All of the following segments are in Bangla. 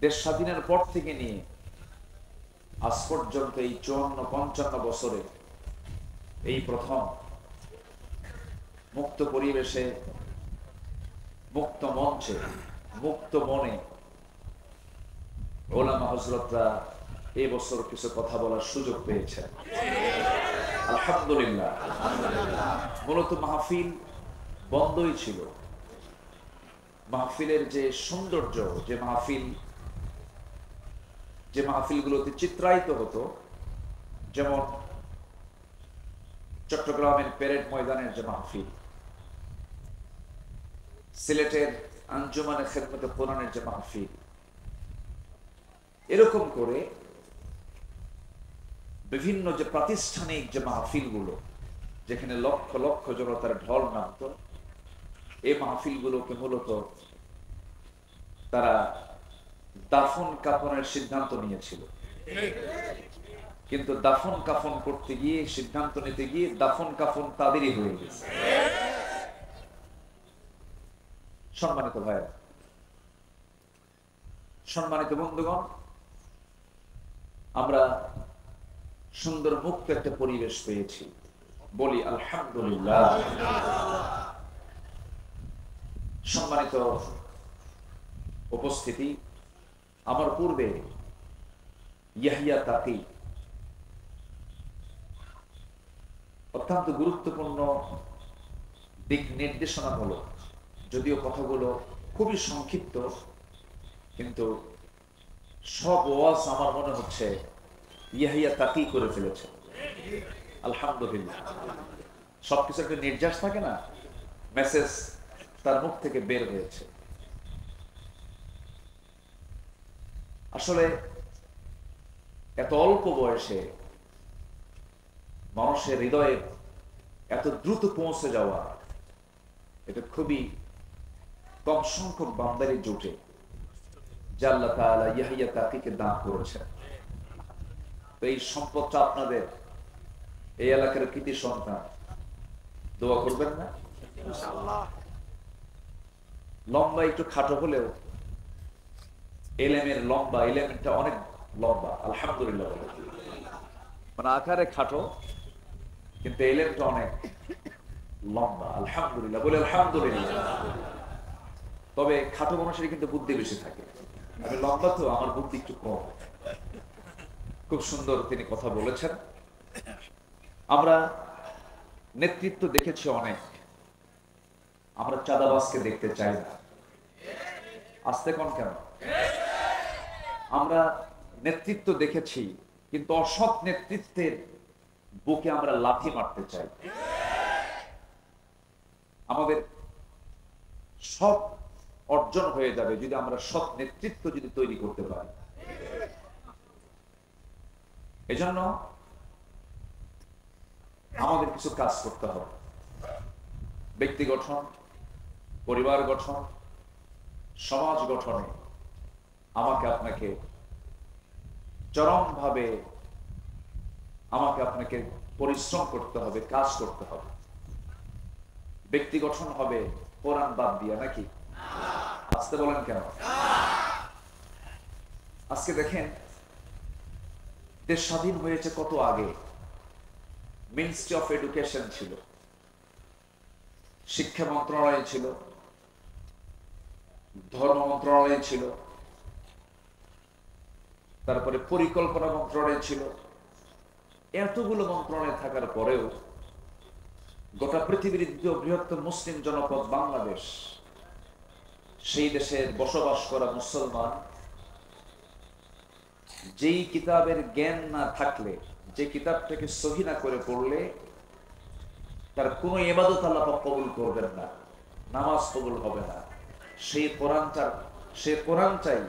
দেশ স্বাধীনের পর থেকে নিয়ে আজ পর্যন্ত এই 54-55 বছরে এই প্রথম মুক্ত পরিবেশে, মুক্ত মঞ্চে, মুক্ত মনে ওলামা হযরতরা এই বছর কিছু কথা বলার সুযোগ পেয়েছেন। আলহামদুলিল্লাহ। মূলত মাহফিল বন্ধই ছিল। মাহফিলের যে সৌন্দর্য, যে মাহফিলগুলোতে চিত্রায়িত হতো, যেমন চট্টগ্রামের প্যারেড ময়দানের যে মাহফিল, সিলেটের আঞ্জুমানে খেদমতে কোরআনের যে মাহফিল, এরকম করে বিভিন্ন যে প্রাতিষ্ঠানিক যে মাহফিলগুলো, যেখানে লক্ষ লক্ষ জনতার ঢল নামত, এই মাহফিলগুলোকে মূলত তারা দাফন কাফনের সিদ্ধান্ত নিয়েছিল। কিন্তু দাফন কাফন করতে গিয়ে, সিদ্ধান্ত নিতে গিয়ে দাফন কাফন তাদেরই হয়ে গেছে। সম্মানিত ভাইরা, সম্মানিত বন্ধুগণ, আমরা সুন্দর মুক্ত একটা পরিবেশ পেয়েছি, বলি আলহামদুলিল্লাহ। সম্মানিত উপস্থিতি, আমার পূর্বে ইয়াহিয়া তাকি অত্যন্ত গুরুত্বপূর্ণ দিক নির্দেশনামূলক, যদিও কথাগুলো খুবই সংক্ষিপ্ত, কিন্তু সব ওয়াজ আমার মনে হচ্ছে ইয়াহিয়া তাকি করে ফেলেছে। আলহামদুলিল্লাহ। সবকিছু একটা নির্যাস থাকে না, মেসেজ তার মুখ থেকে বের হয়েছে। আসলে এত অল্প বয়সে মানুষের হৃদয়ে এত দ্রুত পৌঁছে যাওয়া, এটা খুবই কম সংখ্যক বান্দারই জুটে, যা আল্লাহ তাআলা ইয়াহিয়া তাকিকে দান করেছেন। তো এই সম্পদটা আপনাদের, এই এলাকার কৃতি সন্তান, দোয়া করবেন না ইনশাআল্লাহ? লম্বা একটু খাটো হলেও এলেমের লম্বা, এলেমেরটা অনেক লম্বা, আলহামদুলিল্লাহ। মানে আকারে খাটো, কিন্তু এলেমটা অনেক লম্বা, আলহামদুলিল্লাহ। বলে আলহামদুলিল্লাহ। তবে খাটো মানুষের কিন্তু বুদ্ধি বেশি থাকে। আমি লম্বা তো, আমার বুদ্ধি একটু কম। খুব সুন্দর তিনি কথা বলেছেন। আমরা নেতৃত্ব দেখেছি অনেক, আমরা চাঁদাবাজকে দেখতে চাই না। আসতে কোন কেন? আমরা নেতৃত্ব দেখেছি, কিন্তু অসৎ নেতৃত্বের বুকে আমরা লাথি মারতে চাই। আমাদের সব অর্জন হয়ে যাবে যদি আমরা সৎ নেতৃত্ব যদি তৈরি করতে পারি। এজন্য আমাদের কিছু কাজ করতে হবে। ব্যক্তি গঠন, পরিবার গঠন, সমাজ গঠনে আমাকে আপনাকে চরমভাবে পরিশ্রম করতে হবে, কাজ করতে হবে। ব্যক্তি গঠন হবে কোরআন বাদ দিয়া, নাকি? আসতে বলেন কেন? আজকে দেখেন, দেশ স্বাধীন হয়েছে কত আগে। মিনিস্ট্রি অফ এডুকেশন ছিল, শিক্ষা মন্ত্রণালয় ছিল, ধর্ম মন্ত্রণালয় ছিল, তারপরে পরিকল্পনা মন্ত্রণালয় ছিল। এতগুলো মন্ত্রণালয় থাকার পরেও গোটা পৃথিবীর দ্বিতীয় বৃহত্তম মুসলিম জনপদ বাংলাদেশ, সেই দেশের বসবাস করা মুসলমান যেই কিতাবের জ্ঞান না থাকলে, যে কিতাবটাকে সহি না করে পড়লে তার কোন ইবাদত আল্লাহ কবুল করবেন না, নামাজ কবুল হবে না। সে কোরআনটাই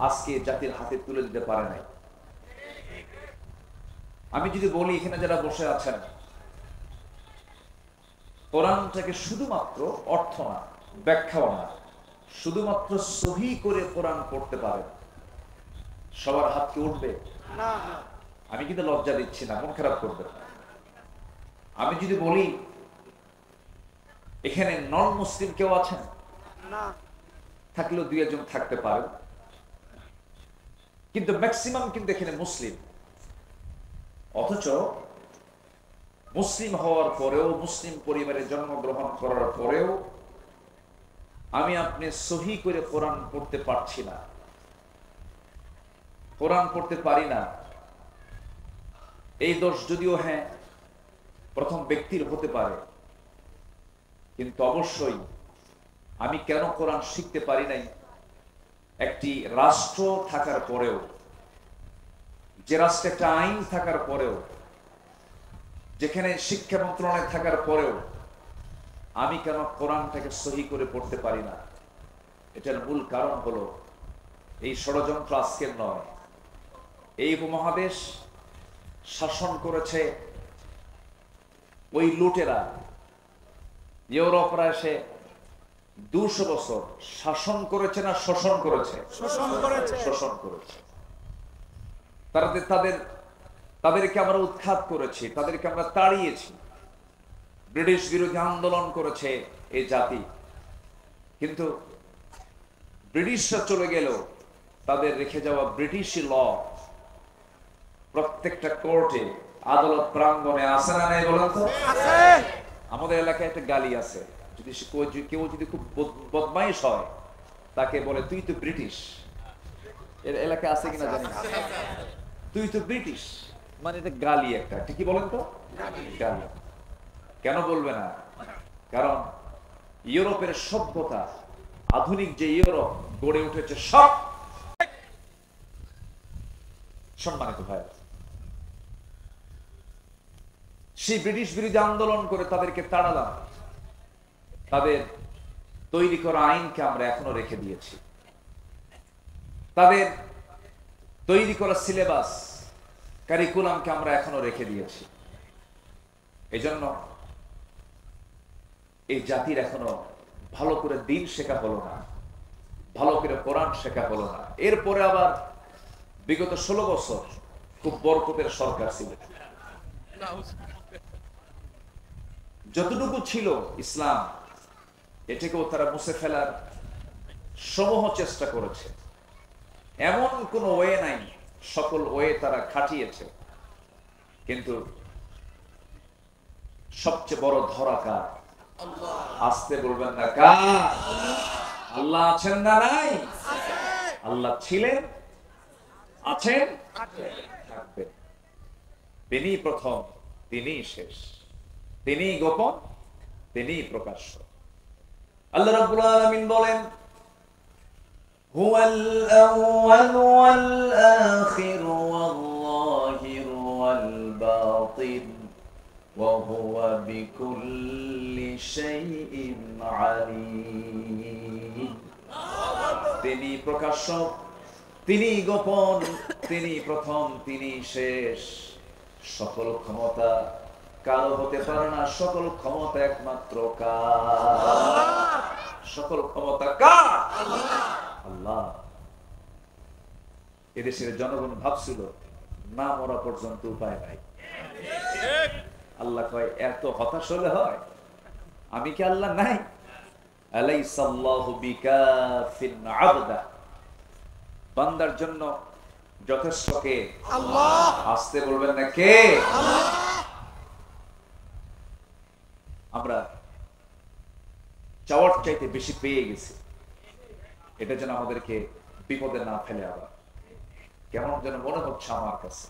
আজকে জাতির হাতে তুলে দিতে পারে নাই। আমি যদি বলি, এখানে যারা বসে আছেন, কোরআনটাকে শুধুমাত্র অর্থ না, ব্যাখ্যাও না, শুধুমাত্র সহি করে কোরআন পড়তে পারেন, সবার হাত কি উঠবে? আমি কিন্তু লজ্জা দিচ্ছি না, মন খারাপ করবেন না। আমি যদি বলি এখানে নন মুসলিম কেউ আছেন? থাকলেও দুই একজন থাকতে পারেন, কিন্তু ম্যাক্সিমাম কিন্তু এখানে মুসলিম। অথচ মুসলিম হওয়ার পরেও, মুসলিম পরিবারে জন্মগ্রহণ করার পরেও আমি আপনি সহি করে কোরআন পড়তে পারছি না, কোরআন পড়তে পারি না। এই দোষ যদিও হ্যাঁ প্রথম ব্যক্তির হতে পারে, কিন্তু অবশ্যই আমি কেন কোরআন শিখতে পারি নাই, একটি রাষ্ট্র থাকার পরেও, যে রাষ্ট্রে একটা আইন থাকার পরেও, যেখানে শিক্ষা মন্ত্রণালয় থাকার পরেও আমি কেন কোরআনটাকে সহি করে পড়তে পারি না? এটার মূল কারণ হলো এই ষড়যন্ত্র আজকের নয়। এই উপমহাদেশ শাসন করেছে ওই লুটেরা। ইউরোপরা এসে 200 বছর শাসন করেছে না শোষণ করেছে? শোষণ করেছে। তাদেরকে আমরা উৎখাত করেছি, তাদেরকে আমরা তাড়িয়েছি। ব্রিটিশ বিরোধী আন্দোলন করেছে এই জাতি, কিন্তু ব্রিটিশরা চলে গেল, তাদের রেখে যাওয়া ব্রিটিশি ল প্রত্যেকটা কোর্টে, আদালত প্রাঙ্গণে আছে না নাই বলেন তো? আমাদের এলাকায় একটা গালি আছে, যদি কেউ যদি খুব বদমাইশ হয় তাকে বলে তুই তো ব্রিটিশ। এর এলাকায় আছে কিনা জানি না, তুই তো ব্রিটিশ, মানে এটা গালি একটা, ঠিকই বলেন তো? গালি কেন বলবে না? কারণ ইউরোপের সভ্যতা, আধুনিক যে ইউরোপ গড়ে উঠেছে, সব সম্মানিত ভাই, সেই ব্রিটিশ বিরোধী আন্দোলন করে তাদেরকে তাড়ালাম। তাদের তৈরি করা আইনকে আমরা এখনো রেখে দিয়েছি, তাদের তৈরি করা সিলেবাস, কারিকুলামকে আমরা এখনো রেখে দিয়েছি। এই জন্য এই জাতির এখনো ভালো করে দিন শেখা হলো না, ভালো করে কোরআন শেখা হলো না। এরপরে আবার বিগত 16 বছর খুব বরকতের সরকার ছিল। যতটুকু ছিল ইসলাম, এটাকেও তারা মুছে ফেলার সমূহ চেষ্টা করেছে। এমন কোন ওয়ে নাই, সকল ওয়ে তারা খাটিয়েছে, কিন্তু সবচেয়ে বড় ধরা কার? আসতে বলবেন না কার? আল্লাহ আছেন না নাই? আল্লাহ ছিলেন, আছেন, থাকবেন। তিনি প্রথম, তিনি শেষ, তিনি গোপন, তিনি প্রকাশ্য। আল্লাহ রাব্বুল আলামিন বলেন, হুয়াল আউয়াল ওয়াল আখির ওয়াল যাহির ওয়াল বাতিন ওয়া হুয়া বিকুল্লি শাইইন আলীম। তিনি প্রকাশ্য, তিনি গোপন, তিনি প্রথম, তিনি শেষ। সকল ক্ষমতা কারো হতে পারে না, সকল ক্ষমতা একমাত্র কার? সকল ক্ষমতা কার? আল্লাহ। এদেশের জনগণ ভাবছিল না মরা পর্যন্ত উপায় নাই। আল্লাহ কয় এত হতাশ হলে হয়? আমি কি আল্লাহ নাই? আলাইসাল্লাহু বিকাফিন আবদা। বান্দার জন্য যথেষ্ট কে? আল্লাহ। আসতে বলবেন না কে? আল্লাহ। আমরা চাওয়ার চাইতে বেশি পেয়ে গেছি, এটা যেন আমাদেরকে বিপদে না ফেলে। আবার কেমন যেন মনে হচ্ছে আমার কাছে,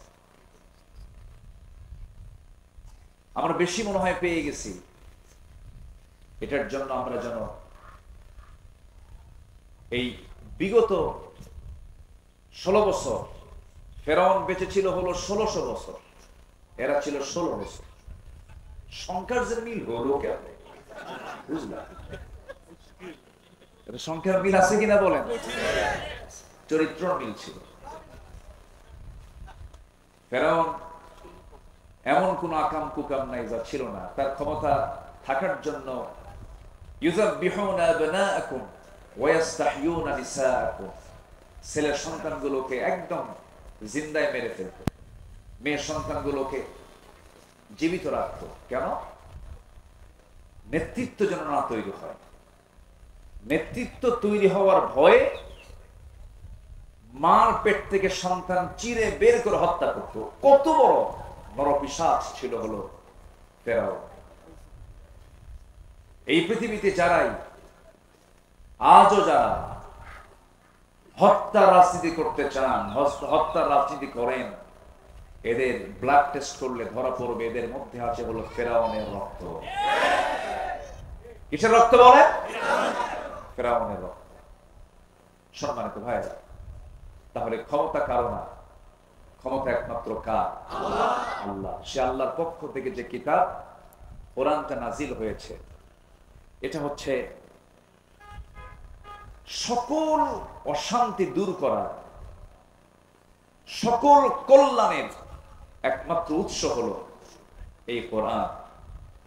আমরা বেশি মনে হয় পেয়ে গেছি। এটার জন্য আমরা যেন এই বিগত 16 বছর, ফেরাউন বেঁচে ছিল হলো 1600 বছর, এরা ছিল 16 বছর। সংখ্যার যে মিল হলো কেন বুঝলাম? সংখ্যার মিল আছে কিনা বলেন? চরিত্র মিল ছিল। ফেরাউন এমন কোন আকাম কুকাম নাই যা ছিল না। তার ক্ষমতা থাকার জন্য ইউযাববিহুনা আবনাআকুম ওয়া ইস্তাহয়ুনা নিসাআকুম, ছেলের সন্তানগুলোকে একদম জিন্দায় মেরে ফেলত, মেয়ের সন্তানগুলোকে জীবিত রাখত। কেন? নেতৃত্ব যেন না তৈরি হয়। নেতৃত্ব তৈরি হওয়ার ভয়ে মার পেট থেকে সন্তান চিরে বের করে হত্যা করত। কত বড় নরপিশাচ ছিল হলো ফেরাউন। এই পৃথিবীতে যারাই আজও যারা হত্যা রাজনীতি করতে চান, হত্যার রাজনীতি করেন, এদের ব্লাড টেস্ট করলে ধরা পড়বে এদের মধ্যে আছে হলো ফেরাউনের রক্ত। কিসের রক্ত বলে? ফেরাউনের রক্ত। সম্মানিত ভাইরা, তাহলে ক্ষমতা কারো না, ক্ষমতা একমাত্র কার? আল্লাহ। সে আল্লাহর পক্ষ থেকে যে কিতাব কোরআনটা নাজিল হয়েছে, এটা হচ্ছে সকল অশান্তি দূর করা, সকল কল্যাণের একমাত্র উৎস হলো এই কোরআন।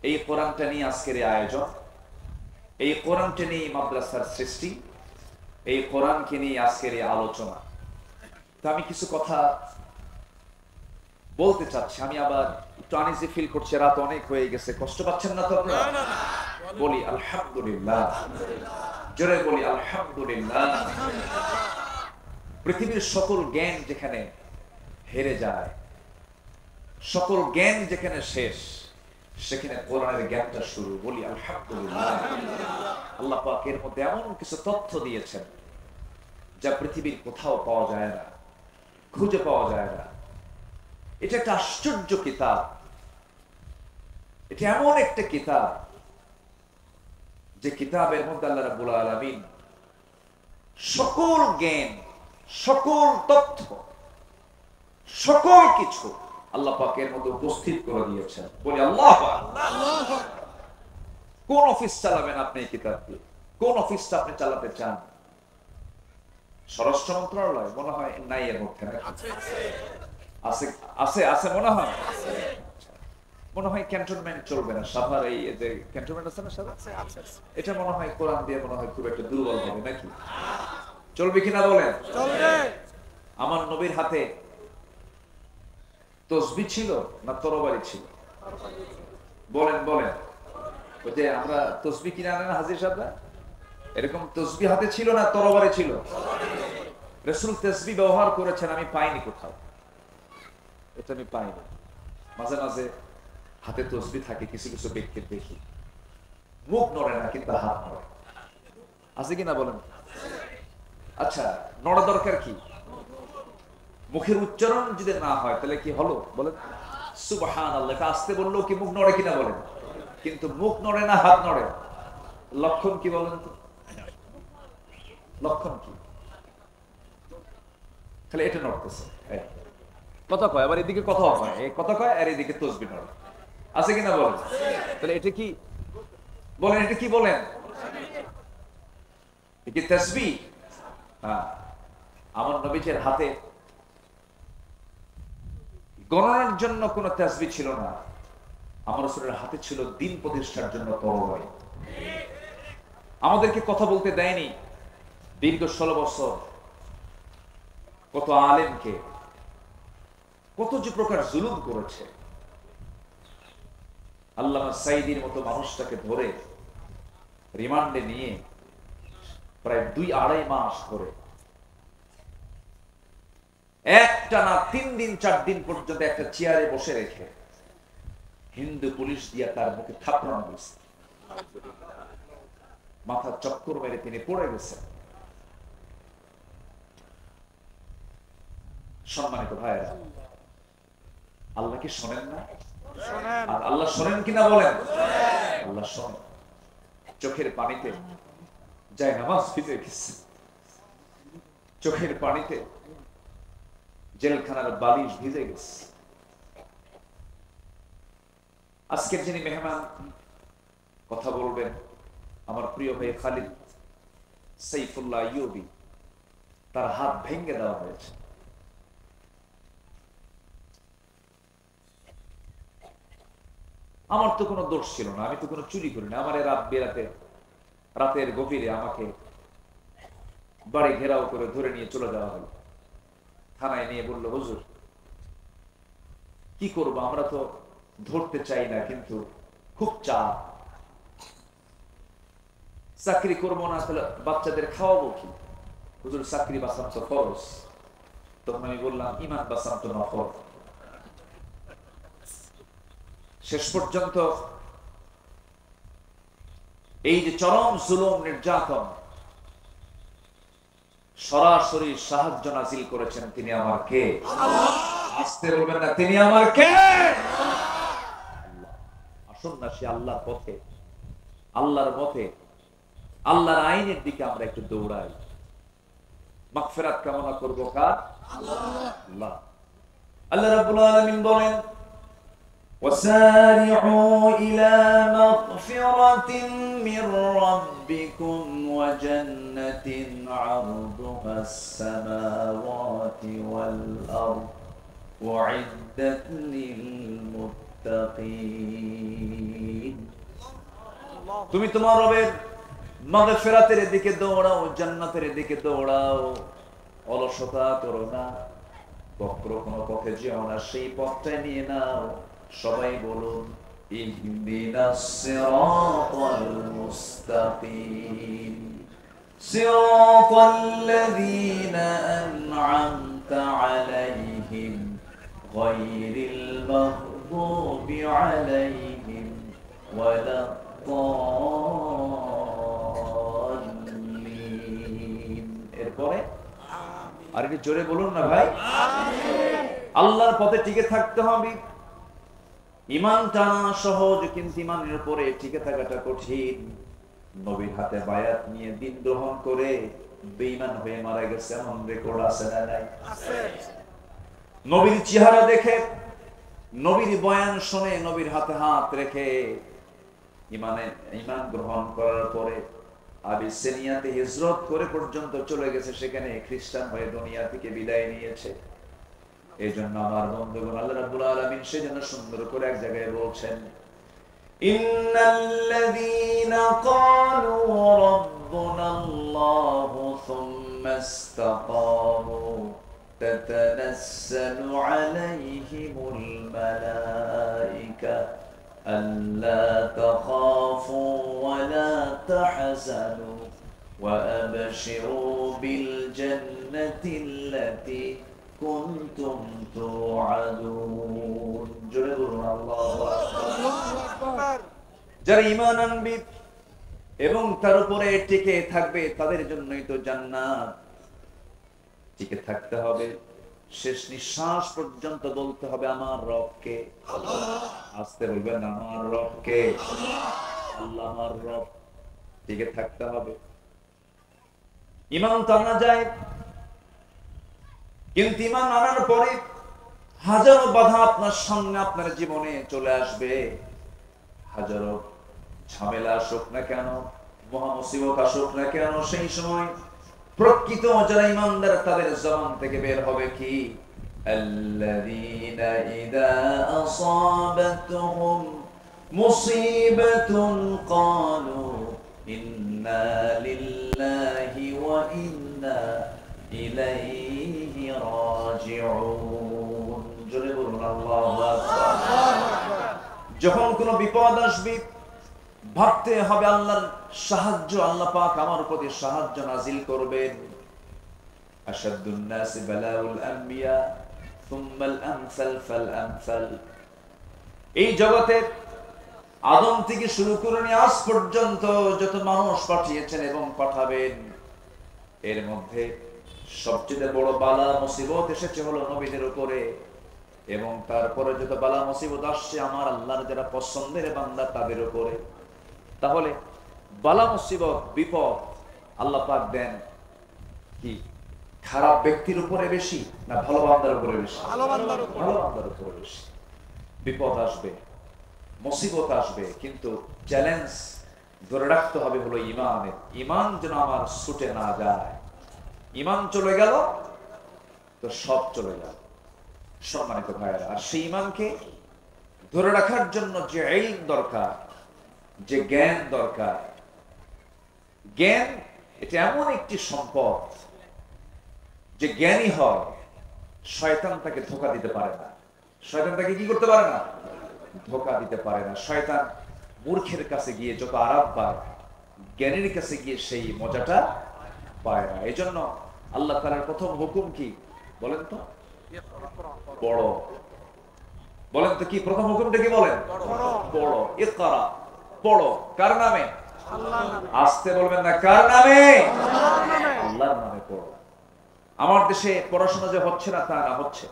এই কোরআনটা নিয়ে আজকের এই আয়োজন, এই কোরআনটা নিয়ে মাদ্রাসার সৃষ্টি, এই কোরআনকে নিয়ে আজকের এই আলোচনা। তো আমি কিছু কথা বলতে চাচ্ছি। আমি আবার একটু আনইজি ফিল করছি, রাত অনেক হয়ে গেছে। কষ্ট পাচ্ছেন না তো আপনারা? বলি আলহামদুলিল্লাহ, জোরে বলি আলহামদুলিল্লাহ। পৃথিবীর সকল জ্ঞান যেখানে হেরে যায়, সকল জ্ঞান যেখানে শেষ, সেখানে কোরআনের জ্ঞানটা শুরু। বলি আলহামদুলিল্লাহ। আল্লাহ পাক এর মধ্যে এমন কিছু তথ্য দিয়েছেন যা পৃথিবীর কোথাও পাওয়া যায় না, খুঁজে পাওয়া যায় না। এটা একটা আশ্চর্য কিতাব। এটা এমন একটা কিতাব যে কিতাবের মধ্যে আল্লাহ রাব্বুল আলামিন সকল জ্ঞান, সকল তথ্য, সকল কিছু আল্লাহ পাকের মধ্যে উপস্থিত করে দিয়েছেন। বলি আল্লাহু আকবার। কোন অফিস চালাবেন আপনি এই কিতাব দিয়ে? কোন অফিসটা আপনি চালাতে চান? স্বরাষ্ট্র মন্ত্রণালয় মনে হয় নাই এর মধ্যে? আছে আছে আছে মনে হয়। মনে হয় ক্যান্টনমেন্ট চলবে না, সাভার এই যে ক্যান্টনমেন্ট আছে না সাভার, এটা মনে হয় কোরআন দিয়ে মনে হয় খুব একটা দুর্বল হবে নাকি? চলবে কিনা বলেন? চলবে। আমার নবীর হাতে তসবিহ ছিল না তরবারি ছিল? বলেন বলেন। ওই যে আমরা তসবিহ কিনে আনেন হাজির সাহেবরা, এরকম তসবিহ হাতে ছিল না তরবারি ছিল? রাসূল তসবিহ ব্যবহার করেছেন, আমি পাইনি কোথাও, এটা আমি পাইনি। মাঝে মাঝে হাতে তসবিহ থাকে কিছু কিছু ব্যক্তির, দেখি মুখ নড়ে না কিন্তু হাত নড়ে। আছে কিনা বলেন? আচ্ছা, নড়া দরকার কি? মুখের উচ্চারণ যদি না হয় তাহলে কি হলো বলেন? সুবহানাল্লাহ। এটা আসতে বললেও কি মুখ নড়ে কিনা বলেন? কিন্তু মুখ নড়ে না হাত নড়ে, লক্ষণ কি বলেন তো? লক্ষণ কি? তাহলে এটা নড়তেছে, কথা কয়, আবার এদিকে কথা হয়, এই কথা কয় আর এদিকে তসবিহ নড়ে। আছে কিনা বলেন? তাহলে এটা কি বলেন? এটা কি বলেন? কি তাসবিহ? হ্যাঁ। আমার নবীর হাতে গণনার জন্য কোন তাসবিহ ছিল না, আমার রাসূলের হাতে ছিল দ্বীন প্রতিষ্ঠার জন্য তরবারি। আমাদেরকে কথা বলতে দেয়নি দীর্ঘ 16 বছর। কত আলেমকে, কত যে প্রকার জুলুম করেছে। আল্লামা সাঈদীর মতো মানুষটাকে ধরে রিমান্ডে নিয়ে প্রায় 2-2.5 মাস ধরে একটানা 3 দিন 4 দিন পর্যন্ত একটা চেয়ারে বসে রেখে হিন্দু পুলিশ দিয়ে তার মুখে থাপড়ানো হয়েছে। মাথা চক্কর মেরে তিনি পড়ে গেছেন। সম্মানিত ভাইরা, আল্লাহ কি শোনেন না? আর আল্লাহ শোনেন কিনা বলেন? আল্লাহ শোনেন। চোখের পানিতে যায় নামাজ ভিজে গেছে, চোখের পানিতে জেলখানার বালিশ ভিজে গেছে। আজকের যিনি মেহমান কথা বলবেন, আমার প্রিয় ভাই খালিদ সাইফুল্লাহ আইয়ুবী, তার হাত ভেঙে দেওয়া হয়েছে। আমার তো কোনো দোষ ছিল না, আমি তো কোনো চুরি করি না। আমার রাত বেরাতে, রাতের গভীরে আমাকে বাড়ি ঘেরাও করে ধরে নিয়ে চলে যাওয়া হলো। থানায় নিয়ে বললো, হুজুর কি করবো, আমরা তো ধরতে চাই না কিন্তু খুব চাপ, চাকরি করবো না তাহলে বাচ্চাদের খাওয়াবো কি? হুজুর চাকরি বাঁচানো তো খরচ, তখন আমি বললাম ঈমান বাঁচান তো নফল। শেষ পর্যন্ত এই যে চরম জুলুম নির্যাতন, সরাসরি সাহায্য নাজিল করেছেন তিনি আমার কে? আসতে বলবেন না, তিনি আমার কে? আসুন না সে আল্লাহর পথে, আল্লাহর পথে, আল্লাহর আইনের দিকে আমরা একটু দৌড়াই। মাগফিরাত কামনা করব কার? আল্লাহ। আল্লাহ রাব্বুল আলামিন বলেন وسارعوا إلى مغفرة من ربكم وجنة عرضها السماوات والأرض أعدت للمتقين। তুমি তোমার রবের মাগফিরাতের দিকে দৌড়াও, জান্নাতের দিকে দৌড়াও, অলসতা করো না, বক্র কোনো পথে যেও না, সেই পথটা নিয়ে নাও। সবাই বলুন ইহদিনাস সিরাতাল মুস্তাকিম সিরাতাল্লাযীনা আন'আমতা আলাইহিম গায়রিল মাগদুবি আলাইহিম ওয়ালাদ-দাল্লিন। এরপরে আর একটু জোরে বলুন না ভাই। আল্লাহর পথে টিকে থাকতে হবে। ঈমান টানা সহজ, কিন্তু ঈমানের উপরে টিকে থাকাটা কঠিন। নবীর হাতে বায়াত নিয়ে দিন গ্রহণ করে বেঈমান হয়ে মারা গেছে এমন রেকর্ড আছে না নাই? আছে। নবীর চেহারা দেখে, নবীর বয়ান শুনে, নবীর হাতে হাত রেখে ঈমান গ্রহণ করার পরে আবিসিনিয়াতে হিজরত করে পর্যন্ত চলে গেছে, সেখানে খ্রিস্টান হয়ে দুনিয়া থেকে বিদায় নিয়েছে। এই জন্য আমার বন্ধুগণ, আল্লাহ রাব্বুল আলামিন সেজন্য সুন্দর করে এক জায়গায় বলছেন ইন্নাল্লাযীনা ক্বালু রাব্বুনাল্লাহু সুম্মা ইসতাকামু তাতানাসসালু আলাইহিমুল মালায়েকা আল্লা তাখাফু ওয়া লা তাহজানু ওয়া আবশিরু বিল জান্নাতিল্লাতী কুনতুম তুআদুন। জোরে বলুন আল্লাহু আকবার। যারা ঈমান আনবে এবং তার উপরে টিকে থাকবে তাদের জন্যই তো জান্নাত। টিকে থাকতে হবে, শেষ নিঃশ্বাস পর্যন্ত বলতে হবে আমার রবকে। আসতে বলবেন আমার রবকে। আল্লাহ আমার রব। টিকে থাকতে হবে। ঈমান তো আনা যায়, কিন্তু ঈমান আনার পরে হাজারো বাধা আপনার সামনে, আপনার জীবনে চলে আসবে। হাজারো ঝামেলা আসুক না কেন, মহা মুসিবত আসুক না কেন, সেই সময় প্রকৃত যারা ঈমানদার তাদের জবান থেকে বের হবে কি? আল্লাযীনা ইযা আসাবাতহুম মুসিবাতুন ক্বালু ইন্না লিল্লাহি ওয়া ইন্না ইলাইহি রাজিউন। জোরে বলুন আল্লাহু আকবার। যখন কোনো বিপদ আসবে ভাবতে হবে আল্লাহর সাহায্য, আল্লাহ পাক আমার প্রতি সাহায্য নাজিল করবেন। আশাদ্দুন নাসি বালাউল আম্বিয়া সুম্মাল আমসাল ফাল আমসাল। এই জগতে আদম থেকে শুরু করে নিয়ে আজ পর্যন্ত যত মানুষ পাঠিয়েছেন এবং পাঠাবেন, এর মধ্যে সবচেয়ে বড় বালা মুসিবত এসেছে হলো নবীদের উপরে, এবং তারপরে যত বালা মুসিবত আসছে আমার আল্লাহর যারা পছন্দের বান্দা তাদের উপরে। তাহলে বালা মুসিবত বিপদ আল্লাহ পাক দেন কি খারাপ ব্যক্তির উপরে বেশি না ভালো বান্দার উপরে বেশি? ভালো বান্দার উপরে বেশি। বিপদ আসবে, মুসিবত আসবে, কিন্তু চ্যালেঞ্জ ধরে রাখতে হবে হলো ঈমানের। ঈমান যেন আমার ছুটে না যায়। ঈমান চলে গেল তো সব চলে গেল। সম্মানিত ভাইয়েরা, আর সেই ঈমানকে ধরে রাখার জন্য যে ইলম দরকার, যে জ্ঞান দরকার, জ্ঞান এটা এমন একটি সম্পদ যে জ্ঞানী হয় শয়তান তাকে ধোঁকা দিতে পারে না। শয়তান তাকে কি করতে পারে না? ধোঁকা দিতে পারে না। শয়তান মূর্খের কাছে গিয়ে যত আরাম পায়, জ্ঞানীর কাছে গিয়ে সেই মজাটা পায় না। এই জন্য আল্লাহ তাআলার প্রথম হুকুম কি? বলেন তো, পড়ো। বলেন তো কি প্রথম হুকুমটা কি বলেন? পড়ো। ইকরা, পড়ো। কার নামে? আসতে বলবেন না, কার নামে? আল্লাহর নামে পড়ো। আমার দেশে পড়াশোনা যে হচ্ছে না তা না, হচ্ছে।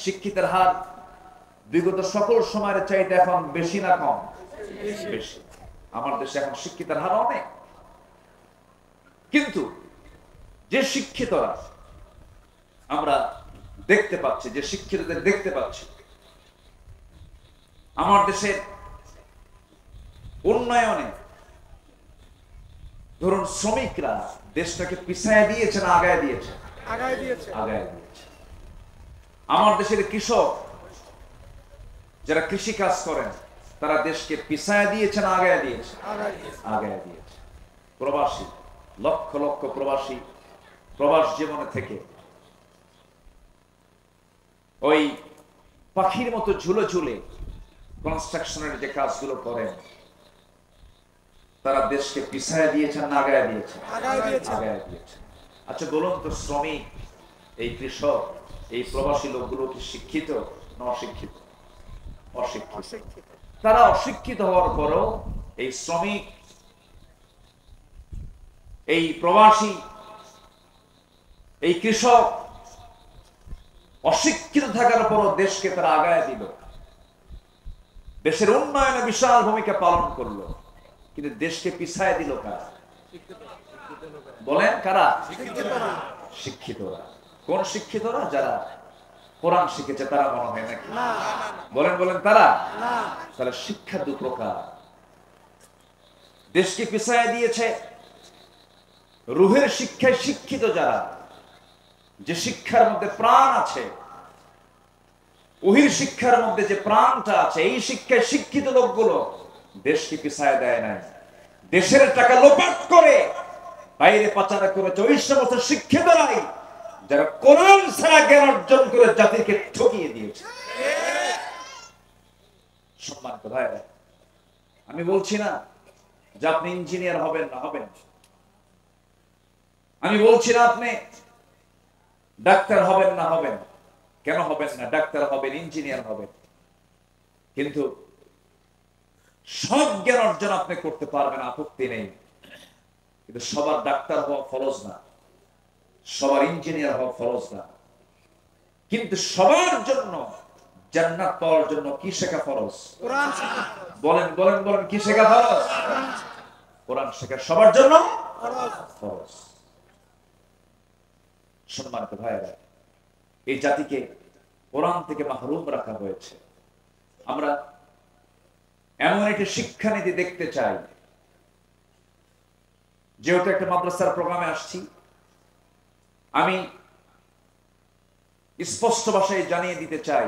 শিক্ষিতের হার বিগত সকল সময়ের চাইতে এখন বেশি না কম? বেশি। আমার দেশে এখন শিক্ষিতের হার অনেক, কিন্তু যে শিক্ষিতরা আমরা দেখতে পাচ্ছি, যে শিক্ষিতদের দেখতে পাচ্ছি, আমার দেশের উন্নয়নে ধরুন শ্রমিকরা দেশটাকে পিছায় দিয়েছে না আগায় দিয়েছে? আগায় দিয়েছে। আমার দেশের কৃষক যারা কৃষি কাজ করেন তারা দেশকে পিছায় দিয়েছে না আগায় দিয়েছে? আগায় দিয়েছে। প্রবাসী, লক্ষ লক্ষ প্রবাসী প্রবাস জীবনে থেকে ওই পাখির মতো ঝুলে ঝুলে কনস্ট্রাকশনের যে কাজগুলো করেন, তারা দেশকে পিছায় দিয়েছেন না আগায় দিয়েছে? আগায় দিয়েছে। আচ্ছা বলুন তো, শ্রমিক, এই কৃষক, এই প্রবাসী লোকগুলো কি শিক্ষিত না অশিক্ষিত? অশিক্ষিত। তারা অশিক্ষিত হওয়ার পরও এই শ্রমিক, এই প্রবাসী, এই কৃষক অশিক্ষিত থাকার পরও দেশকে তারা আগায় দিল, দেশের উন্নয়নে বিশাল ভূমিকা পালন করলো, কিন্তু দেশকে পিছায় দিল কারা? বলেন কারা? শিক্ষিতরা। কোন শিক্ষিতরা? যারা কোরআন শিখেছে তারা মনে হয় নাকি? বলেন তারা? তাহলে শিক্ষা দু প্রকার। দেশকে পিছায় দিয়েছে রুহের শিক্ষায় শিক্ষিত যারা, যে শিক্ষার মধ্যে প্রাণ আছে, ওহির শিক্ষার মধ্যে যে প্রাণটা আছে, এই শিক্ষায় শিক্ষিত লোকগুলো দেশকে পিছায় দেয় নাই। দেশের টাকা লোপাট করে বাইরে পাচার করেছে ওই সমস্ত শিক্ষিতরাই যারা কোরআন ছাড়া জ্ঞান অর্জন করে জাতিকে ঠকিয়ে দিয়েছে। সম্মানিত ভাইরা, আমি বলছি না যে আপনি ইঞ্জিনিয়ার হবেন না, হবেন। আমি বলছি না আপনি ডাক্তার হবেন না, হবেন। কেন হবেন না? ডাক্তার হবেন, ইঞ্জিনিয়ার হবেন, কিন্তু সব জ্ঞান অর্জন আপনি করতে পারবেন, আপত্তি নেই। কিন্তু সবার ডাক্তার হওয়া ফরজ না, সবার ইঞ্জিনিয়ার হওয়া ফরজ না। কিন্তু সবার জন্য জান্নাত পাওয়ার জন্য কি শেখা ফরজ? বলেন কি শেখা ফরজ? কোরআন শেখা সবার জন্য ফরজ। সম্মানিত ভাইরা, এই জাতিকে কোরআন থেকে মাহরুম রাখা হয়েছে। আমরা এমন একটি শিক্ষানীতি দেখতে চাই, যেহেতু একটা মাদ্রাসার প্রোগ্রামে আসছি, আমি স্পষ্ট ভাষায় জানিয়ে দিতে চাই,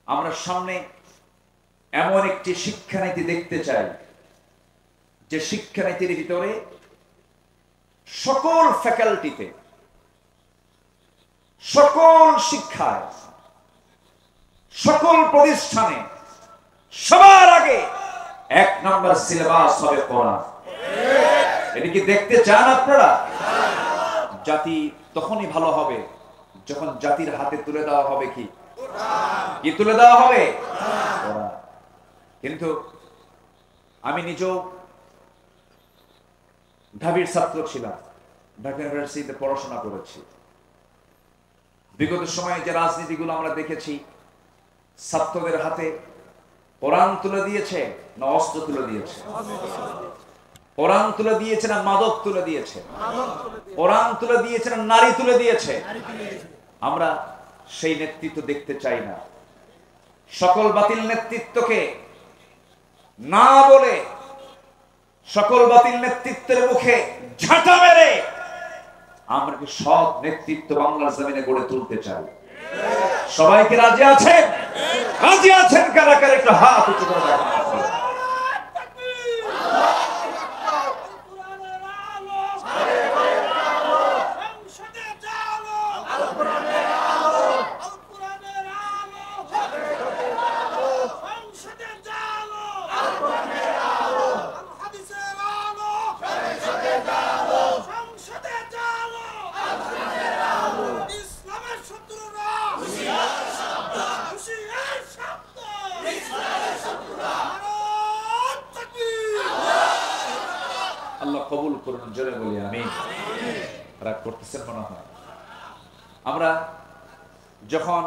আমরা সামনে এমন একটি শিক্ষানীতি দেখতে চাই যে শিক্ষানীতির ভিতরে সকল ফ্যাকাল্টিতে, সকল শিক্ষায়, সকল প্রতিষ্ঠানে সবার আগে 1 নম্বর সিলেবাস হবে কোরআন। এটা কি দেখতে চান আপনারা? জাতি তখনই ভালো হবে যখন জাতির হাতে তুলে দেওয়া হবে কি তুলে দেওয়া হবে? কোরআন। কিন্তু আমি নিজেও ঢাবির ছাত্র ছিলাম, ঢাকা ইউনিভার্সিটিতে পড়াশোনা করেছি। বিগত সময়ে যে রাজনীতিগুলো আমরা দেখেছি, ছাত্রদের হাতে কোরআন তুলে দিয়েছে না অস্ত্র তুলে দিয়েছে? কোরআন তুলে দিয়েছে না মাদক তুলে দিয়েছে? কোরআন তুলে দিয়েছে না নারী তুলে দিয়েছে? আমরা সেই নেতৃত্ব দেখতে চাই না। সকল বাতিল নেতৃত্বকে না বলে, সকল বাতিল নেতৃত্বের মুখে ঝাঁটা মেরে আমরা কি সৎ নেতৃত্ব বাংলার জমিনে গড়ে তুলতে চাই। সবাইকে রাজি আছেন? রাজি আছেন কারা কারা? একটা হাত উঁচু করে দেখান। করতেছেন মনে হয়। আমরা যখন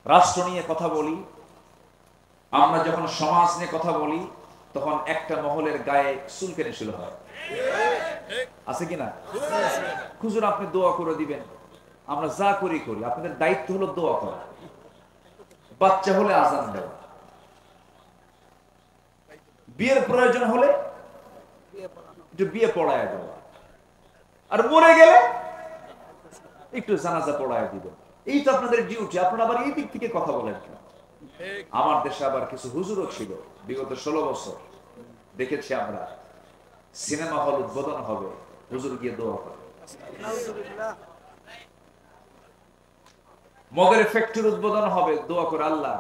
রাষ্ট্র নিয়ে কথা বলি, আমরা যখন সমাজ নিয়ে কথা বলি, তখন একটা মহলের গায়ে চুলকানি শুরু হয়, আছে কিনা? হুজুর আপনি দোয়া করে দিবেন, আমরা যা করি করি, আপনাদের দায়িত্ব হলো দোয়া করা, বাচ্চা হলে আজান দেওয়া, বিয়ের প্রয়োজন হলে একটু বিয়ে পড়ায় দেওয়া, আর মরে গেলে একটু জানাজা পড়ায় দিবেন। এই তো আপনাদের ডিউটি। আপনারা আবার এই দিক থেকে কথা বলেন কেন? আমার দেশে আবার কিছু হুজুরও ছিল, বিগত 16 বছর দেখেছি আমরা, সিনেমা হল উদ্বোধন হবে, হুজুর গিয়ে দোয়া করে। মদের ফ্যাক্টরি উদ্বোধন হবে, দোয়া করে আল্লাহ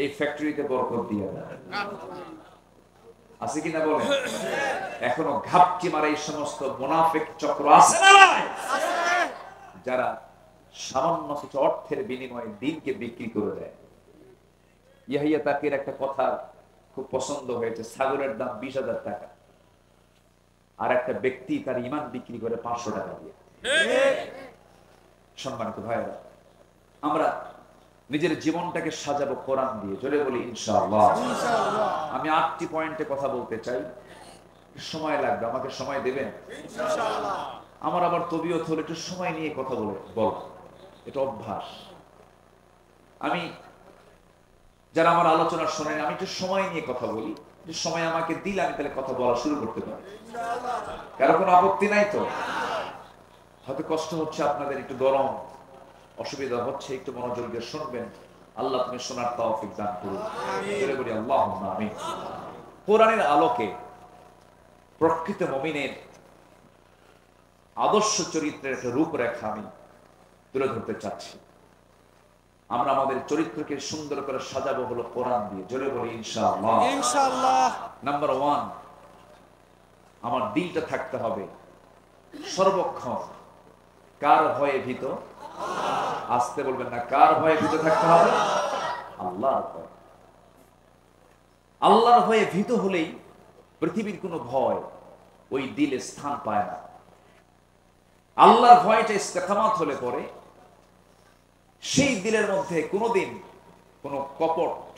এই ফ্যাক্টরিতে বরকত দিয়ে দেয়। আছে কিনা বলেন? এখনো ঘাপটি মারা এই সমস্ত মুনাফিক চক্র আছে না নাই? যারা সামান্য কিছু অর্থের বিনিময়ে দিনকে বিক্রি করে দেয়। ইয়াহিয়া তাকির একটা কথা খুব পছন্দ হয়েছে, ছাগলের দাম 20,000 টাকা, আর একটা ব্যক্তি তার ঈমান বিক্রি করে 500 টাকা দিয়ে। সম্মানিত ভাইরা, আমরা নিজের জীবনটাকে সাজাবো কোরআন দিয়ে, জোরে বলি ইনশাআল্লাহ। আমি 8টি পয়েন্টে কথা বলতে চাই, সময় লাগবে, আমাকে সময় দেবেন ইনশাআল্লাহ। আমার আবার তবিয়ত হলো একটু সময় নিয়ে কথা বল, এটা অভ্যাস। আমি যারা আমার আলোচনা শোনেন, আমি একটু সময় নিয়ে কথা বলি, যে সময় আমাকে দিলে আমি তাহলে কথা বলা শুরু করতে পারি। কারো কোনো আপত্তি নাই তো? হয়তো কষ্ট হচ্ছে আপনাদের, একটু গরম, অসুবিধা হচ্ছে, একটু মনোযোগ দিয়ে শুনবেন। আল্লাহ তুমি শোনার তৌফিক দান করুন, বলি আল্লাহুম্মা আমিন। কোরআনের আলোকে প্রকৃত মুমিনের আদর্শ চরিত্রের একটা রূপরেখা আমি তুলে ধরতে চাচ্ছি। আমরা আমাদের চরিত্রকে সুন্দর করে সাজাবো হলো কোরআন দিয়ে, জোরে বলি ইনশাআল্লাহ। ইনশাআল্লাহ। নাম্বার 1, আমার দিলটা থাকতে হবে সর্বক্ষণ কার ভয়ে ভীত? আসতে বলবেন না, কার ভয়ে ভীত থাকতে হবে? আল্লাহর ভয়ে। আল্লাহর ভয়ে ভীত হলেই পৃথিবীর কোনো ভয় ওই দিলে স্থান পায় না। আল্লাহর ভয়টা ইস্তেকামাত হলে পরে সেই দিলের মধ্যে কোনোদিন কোনো কপট,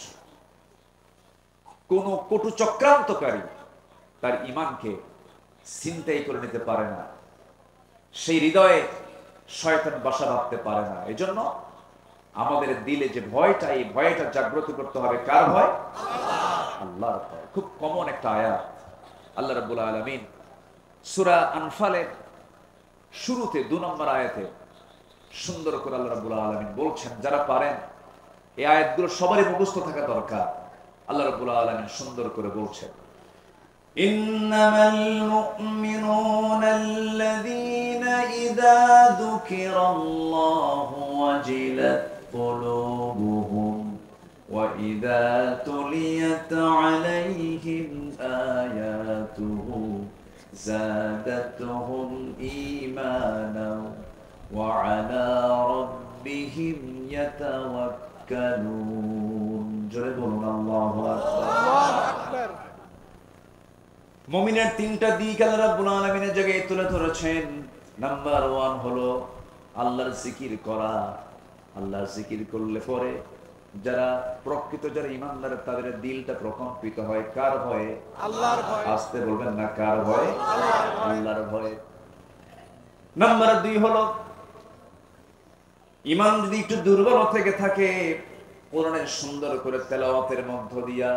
কোনো কটু চক্রান্তকারী তার ঈমানকে ছিনতাই করে নিতে পারে না, সেই হৃদয়ে শয়তান বাসা বাঁধতে পারে না। এজন্য আমাদের দিলে যে ভয়টা, এই ভয়টা জাগ্রত করতে হবে। কার ভয়? আল্লাহর ভয়। খুব কমন একটা আয়াত। আল্লাহ রাব্বুল আলামিন সূরা আনফালের শুরুতে 2 নম্বর আয়াতে সুন্দর করে আল্লাহ রাব্বুল আলামিন বলছেন, যারা পারেন এই আয়াতগুলো সবারই মুখস্থ থাকা দরকার। আল্লাহ রাব্বুল আলামিন সুন্দর করে বলছেন, ইন্নামাল মুমিনুনা আল্লাযীনা ইযা যুকিরাল্লাহু ওয়াজিলাত কুলুবুহুম ওয়া ইযা তুলিয়াত আলাইহিম আয়াতুহু যাদাতুহুম ঈমানান ওয়া আলা রাব্বিহিম ইয়াতাওয়াক্কালুন। জোরে বলুন আল্লাহু আকবার। মুমিনের 3টা দিক আল্লাহ রাব্বুল আলামিনের জায়গায় তুলে ধরেছেন। নাম্বার 1 হলো আল্লাহর জিকির করা। আল্লাহর জিকির করলে পরে যারা প্রকৃত যারা ঈমানদার, তাদের দিলটা প্রকম্পিত হয়। কার ভয়ে? আল্লাহর ভয়ে। আসতে বলবেন না, কার ভয়ে? আল্লাহর ভয়ে। নাম্বার 2 হলো ঈমান যদি একটু দুর্বল থেকে থাকে, কোরআনের সুন্দর করে তেলাওয়াতের মধ্য দিয়া,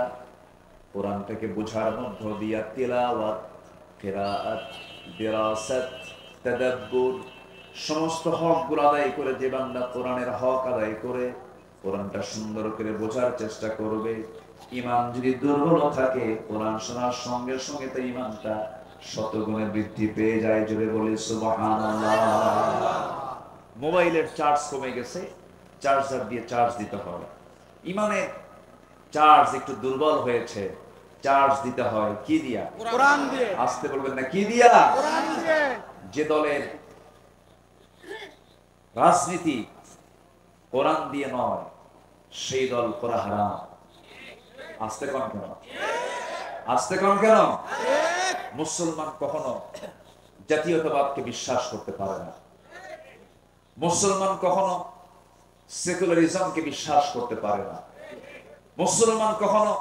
কোরআনটাকে বোঝার মধ্য দিয়া, তিলাওয়াত, কিরাআত, দিরাসাত, তাদাব্বুর, সমস্ত হকগুলো আদায় করে যে বান্দা কোরআনের হক আদায় করে কোরআনটা সুন্দর করে বোঝার চেষ্টা করবে, ঈমান যদি দুর্বল থাকে, কোরআন শোনার সঙ্গে সঙ্গে তার ঈমানটা শতগুণে বৃদ্ধি পেয়ে যায়। জোরে বলি সুবহানাল্লাহ। মোবাইলের চার্জ কমে গেছে, চার্জার দিয়ে চার্জ দিতে হবে। ঈমানের চার্জ একটু দুর্বল হয়েছে, চার্জ দিতে হয় কি দিয়া? কোরআন দিয়ে। আসতে বলবেন না, কি দিয়া? কোরআন দিয়ে। যে দলের রাজনীতি কোরআন দিয়ে নয়, সেই দল করা হারাম। আসতে কোন কেন? আসতে কোন কেন? মুসলমান কখনো জাতীয়তাবাদকে বিশ্বাস করতে পারে না। মুসলমান কখনো সেকুলারিজমকে বিশ্বাস করতে পারে না। মুসলমান কখনো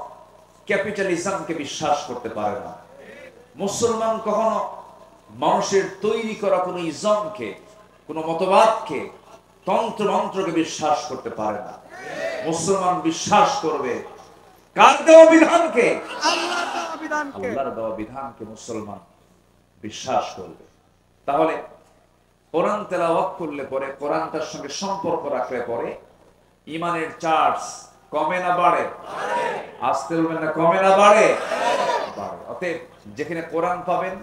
ক্যাপিটালিজমকে বিশ্বাস করতে পারে না। মুসলমান কখনো মানুষের তৈরি করা কোনো ইজমকে, কোনো মতবাদকে, তন্ত্র মন্ত্রকে বিশ্বাস করতে পারে না। মুসলমান বিশ্বাস করবে কার দেওয়া বিধানকে? আল্লাহর দেওয়া বিধানকে মুসলমান বিশ্বাস করবে। তাহলে কোরআন তেলাওয়াত করলে পরে, কোরআনটার সঙ্গে সম্পর্ক রাখলে পরে ঈমানের চার্জ কমে না বাড়ে? আসতে বলবেন না, কমে না বাড়ে? বাড়ে। অতএব যেখানে কোরআন পাবেন,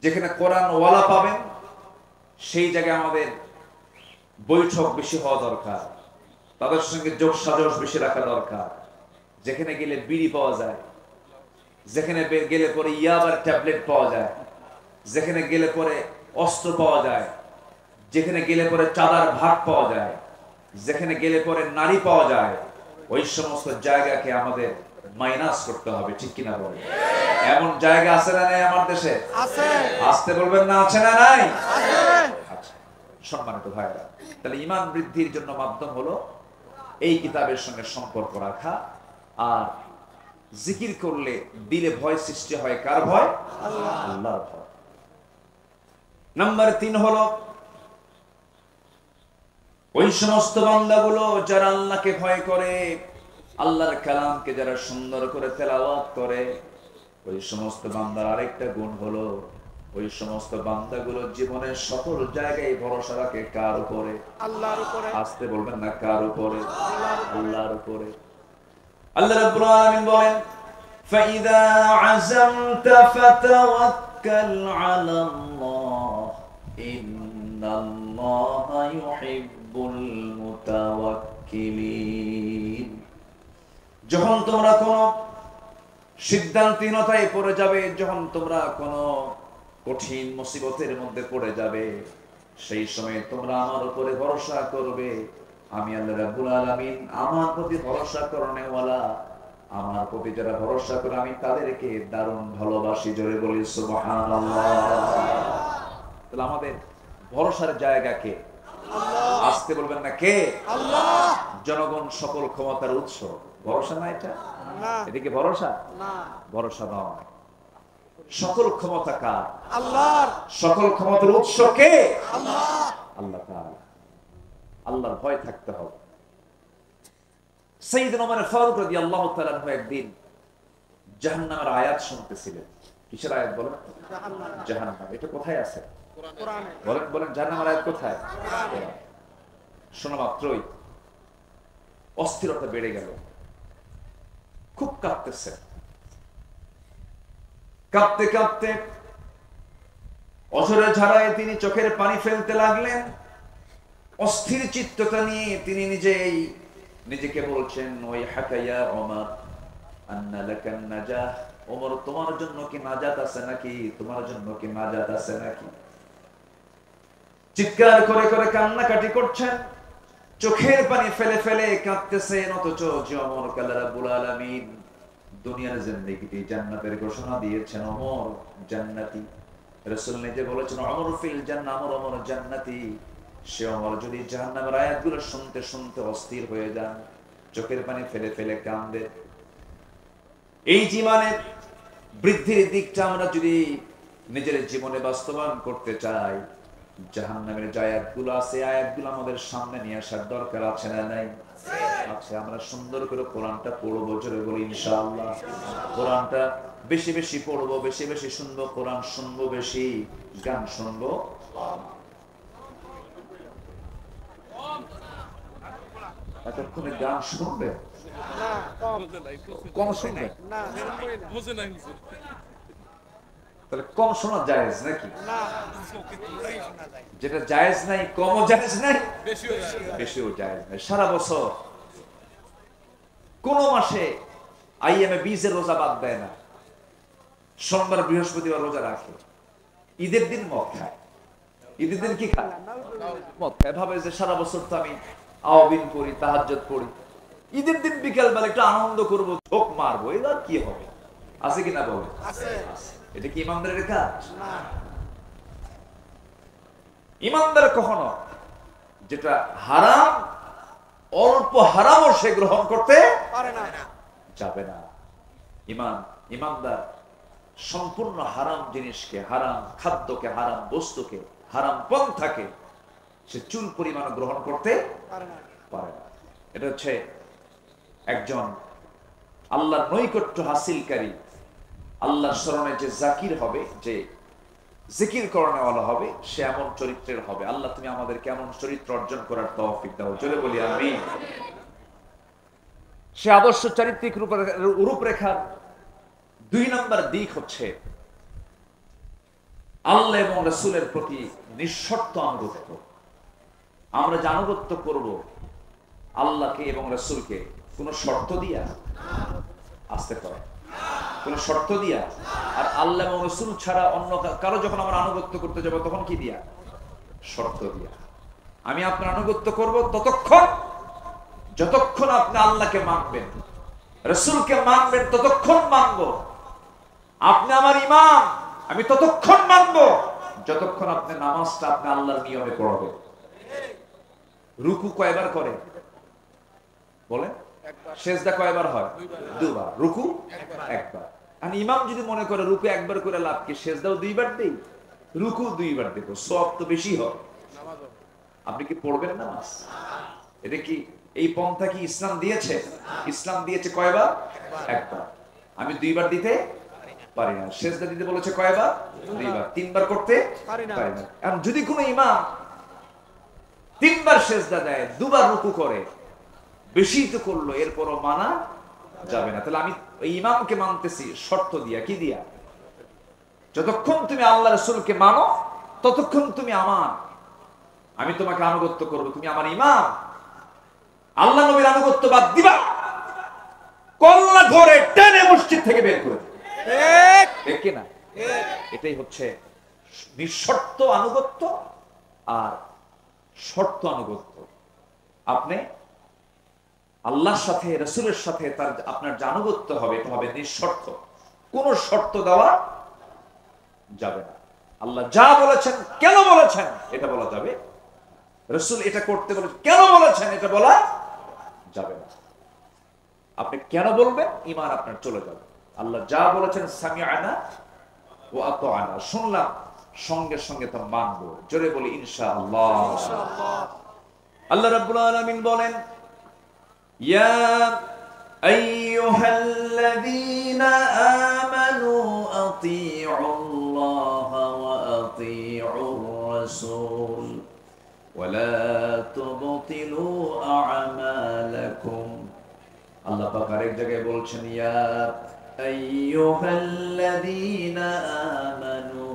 যেখানে কোরআন ওয়ালা পাবেন, সেই জায়গায় আমাদের বৈঠক বেশি হওয়া দরকার, তাদের সঙ্গে যোগ সাজস বেশি রাখা দরকার। যেখানে গেলে বিড়ি পাওয়া যায়, যেখানে গেলে পরে ইয়াবার ট্যাবলেট পাওয়া যায়, যেখানে গেলে পরে অস্ত্র পাওয়া যায়, যেখানে গেলে পরে চাঁদার ভাগ পাওয়া যায়, যেখানে গেলে পরে নারী পাওয়া যায়, ওই সমস্ত জায়গাকে আমাদের মাইনাস করতে হবে। ঠিক কিনা বলে? এমন জায়গা আছে না নাই আমার দেশে? আছে। আসতে বলবেন না, আছে না নাই? আছে। আচ্ছা সম্মানিত ভাইরা, তাহলে ঈমান বৃদ্ধির জন্য মাধ্যম হলো এই কিতাবের সঙ্গে সম্পর্ক রাখা। আর জিকির করলে দিলে ভয় সৃষ্টি হয়। কার ভয়? আল্লাহর ভয়। নাম্বার 3 হলো ওই সমস্ত বান্দাগুলো যারা আল্লাহকে ভয় করে, আল্লাহর কালামকে যারা সুন্দর করে তেলাওয়াত করে, ওই সমস্ত বান্দার আরেকটা গুণ হলো ওই সমস্ত বান্দাগুলো জীবনের সকল জায়গায় ভরসা রাখে কার উপরে? আল্লাহর উপরে। আসতে বলবেন না, কার উপরে? আল্লাহর উপরে। আল্লাহ রাব্বুল আলামিন বলেন, ফাইদা আযামতা ফাতাওয়াক্কাল আলাল্লাহ ইন্নাল্লাহা ইউহিব্বুল মুতাওয়াক্কিলিন। যখন তোমরা কোনো সিদ্ধান্তহীনতায় পড়ে যাবে, যখন তোমরা কোনো কঠিন মুসিবতের মধ্যে পড়ে যাবে, সেই সময় তোমরা আমার উপরে ভরসা করবে। আমি আল্লাহ রাব্বুল আলামিন আমার প্রতি ভরসা করনেওয়ালা, আমার প্রতি যারা ভরসা করে আমি তাদেরকে দারুণ ভালোবাসি। জোরে বলি সুবহানাল্লাহ। তাহলে আমাদের ভরসার জায়গা কে? আল্লাহ। আসতে বলবেন না, কে? আল্লাহ। জনগণ সকল ক্ষমতার উৎস। ভরসা না এটা? না। এদিকে ভরসা না, ভরসা নয়। সকল ক্ষমতা কার? আল্লাহর। সকল ক্ষমতার উৎস কে? আল্লাহ। আল্লাহ তাআলা। আল্লাহর ভয় থাকতে হবে। সাইয়েদনা ওমর ফারুক রাদিয়াল্লাহু তাআলা আনহু একদিন জাহান্নামের আয়াত শুনতেছিলেন। কিসের আয়াত বলেন? জাহান্নাম। এটা কোথায় আছে? কোরআনে। বলেন বলেন, জাহান্নামের আয়াত কোথায়? কোরআনে। শোনা মাত্রই অস্থিরতা বেড়ে গেল, খুব কাঁপতেছে। কাঁপতে কাঁপতে অঝরে ঝাড়ায় তিনি চোখের পানি ফেলতে লাগলেন। অস্থির চিত্ততা নিয়ে তিনি নিজেকে বলছেন, ওই হাকায়া ওমর আন্না লাকান নাজাহ। ওমর, তোমার জন্য কি নাজাত আছে নাকি? তোমার জন্য কি নাজাত আছে নাকি? চিৎকার করে করে কান্নাকাটি করছেন, চোখের পানি ফেলে ফেলে কাঁদতেছেন। অথচ যে ওমর আল্লাহ রাব্বুল আলামিন দুনিয়ার জিন্দেগিতে জান্নাতের ঘোষণা দিয়েছেন, ওমর জান্নাতি। রাসূল নিজে বলেছেন, ওমর ফিল জান্নাহ, ওমর জান্নাতি। সে ওমর যদি জাহান্নামের আয়াতগুলো শুনতে শুনতে অস্থির হয়ে যান, চোখের পানি ফেলে ফেলে কাঁদে। এই জীবনের বৃদ্ধির দিকটা আমরা যদি নিজের জীবনে বাস্তবায়ন করতে চাই, জাহান্নামের যে আয়াতগুলো আছে, আয়াতগুলো আমাদের সামনে নিয়ে আসার দরকার আছে না নাই? আচ্ছা, আমরা সুন্দর করে কোরআনটা পড়বো। জোরে বলি ইনশাআল্লাহ। কোরআনটা বেশি বেশি পড়বো, বেশি বেশি শুনবো, কোরআন শুনবো বেশি, গান শুনবো এতক্ষণে গান শুনবে কম শুনবে? তাহলে কম শোনা জায়েজ নাকি? যেটা জায়েজ নাই কমও জায়েজ নাই, বেশিও জায়েজ নাই। সারা বছর কোন মাসে আইএমএ 20 রোজা বাদ দেয় না, সোমবার বৃহস্পতিবার রোজা রাখে, ঈদের দিন মদ খায়। ঈদের দিন কি খায়? মদ খায়। ভাবে যে সারা বছর তো আমি আওয়াবিন পড়ি, তাহাজ্জুদ পড়ি, ঈদের দিন বিকেল বেলা একটু আনন্দ করবো, ঝোঁক মারবো, এবার কি হবে? আছে কিনা বলে? এটা কি ইমানদারের কাজ? ইমানদার কখনো যেটা হারাম, অল্প হারামও সে গ্রহণ করতে পারে না, যাবে না। ইমানদার সম্পূর্ণ হারাম জিনিসকে, হারাম খাদ্যকে, হারাম বস্তুকে, হারাম পন্থাকে সে চুল পরিমাণ গ্রহণ করতে পারে না। এটা হচ্ছে একজন আল্লাহর নৈকট্য হাসিলকারী, আল্লাহর স্মরণে যে জাকির হবে, যে জিকির করনেওয়ালা হবে, সে এমন চরিত্রের হবে। আল্লাহ তুমি আমাদেরকে এমন চরিত্র অর্জন করার তৌফিক দাও, জোরে বলি আমিন। সে আদর্শ চারিত্রিক রূপরেখার 2 নম্বর দিক হচ্ছে আল্লাহ এবং রাসূলের প্রতি নিঃশর্ত আনুগত্য। আমরা যে আনুগত্য করব আল্লাহকে এবং রাসূলকে, কোন শর্ত দিয়া, আসতে পারে কোন শর্ত দিয়া, আর আল্লাহ এবং রাসূল ছাড়া অন্য কারো যখন আমরা আনুগত্য করতে যাব তখন কি দিয়া? শর্ত দিয়া। আমি আপনার আনুগত্য করব যতক্ষণ আপনি আল্লাহকে মানবেন, রাসূলকে মানবেন, ততক্ষণ মানব। আপনি আমার ইমাম, আমি ততক্ষণ মানব যতক্ষণ আপনি নামাজটা আপনি আল্লাহর নিয়মে পড়বেন। রুকু কয়বার করে বলে? সেজদা কয়বার হয়? 2 বার। রুকু একবার। আর ইমাম যদি মনে করে রুকু একবার করে লাভ কি, সেজদাও 2 বার দেই, রুকু 2 বার দেব, সওয়াব তো বেশি হয়। আপনি কি পড়বেন নামাজ? এটা কি এই পন্থা কি ইসলাম দিয়েছে? ইসলাম দিয়েছে কয়বার? একবার। আমি 2 বার দিতে পারি না। সেজদা দিতে বলেছে কয়বার? 2 বার। 3 বার করতে পারি না। আর যদি কোনো ইমাম 3 বার সেজদা দেয়, 2 বার রুকু করে, বেশি তো করলো, এরপরও মানা যাবে না। তাহলে আমি ওই ইমামকে মানতেছি শর্ত দিয়া, কি দিয়া? যতক্ষণ তুমি আল্লাহ রাসূলকে মানো ততক্ষণ তুমি আমার, আমি তোমাকে আনুগত্য করব, তুমি আমার ইমাম। আল্লাহ নবীর আনুগত্য বাদ দিবা, কল্লা ধরে টেনে মসজিদ থেকে বের করে ঠিক কি না? এটাই হচ্ছে নিঃশর্ত আনুগত্য আর শর্ত আনুগত্য। আপনি আল্লাহর সাথে, রাসূলের সাথে তার আপনার যে আনুগত্য হবে, এটা হবে নিঃশর্ত, কোন শর্ত দেওয়া যাবে না। আল্লাহ যা বলেছেন, কেন বলেছেন, এটা বলা যাবে। রাসূল এটা করতে বলেছেন, কেন বলেছেন, এটা বলা যাবে না। আপনি কেন বলবেন, ঈমান আপনার চলে যাবে। আল্লাহ যা বলেছেন, সামিআনা ওয়া আতাআনা, শুনলাম, সঙ্গে সঙ্গে তা মানব। জোরে বলি ইনশাআল্লাহ। আল্লাহ রাব্বুল আলামিন বলেন, ইয়া আইয়ুহাল্লাযীনা আমানু আতিউল্লাহা ওয়া আতিউর রাসূল ওয়া লা তুবতিলু আ'মালাকুম। আল্লাহ পাক আরেক জায়গায় বলছেন, ইয়া আইয়ুহাল্লাযীনা আমানু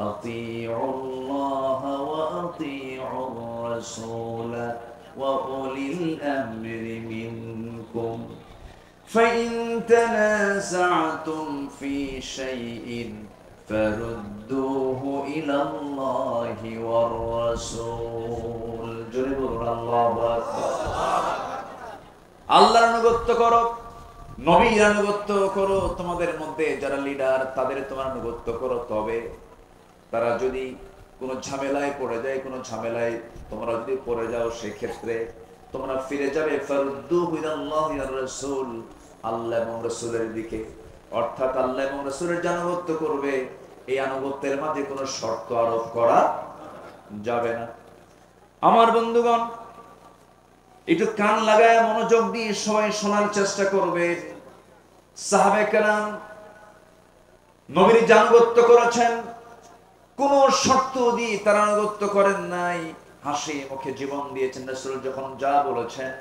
আতিউল্লাহা ওয়া আতিউর রাসূল وأولي الأمر منكم فإن تنازعتم في شيء فردوه إلى الله والرسول جربوا الله أكبر। আল্লাহর আনুগত্য করো, নবীর আনুগত্য করো, তোমাদের মধ্যে যারা লিডার তাদের তোমার আনুগত্য করো। তবে তারা যদি কোনো ঝামেলায় পড়ে যায়, কোনো ঝামেলায় তোমরা যদি পড়ে যাও, সেক্ষেত্রে তোমরা ফিরে যাবে ফারুদ্দুহু ইলাল্লাহি ওয়ার রাসূল, আল্লাহ এবং রাসূলের দিকে। অর্থাৎ আল্লাহ এবং রাসূলের যে আনুগত্য করবে, এই আনুগত্যের মাঝে কোনো শর্ত আরোপ করা যাবে না। আমার বন্ধুগণ, একটু কান লাগায় মনোযোগ দিয়ে সবাই শোনার চেষ্টা করবে। সাহাবায়ে কেরাম নবীর যে আনুগত্য করেছেন, কোন শর্ত দিয়ে তারা আনুগত্য করেন নাই, হাসি মুখে জীবন দিয়েছেন। রাসূল যখন যা বলেছেন,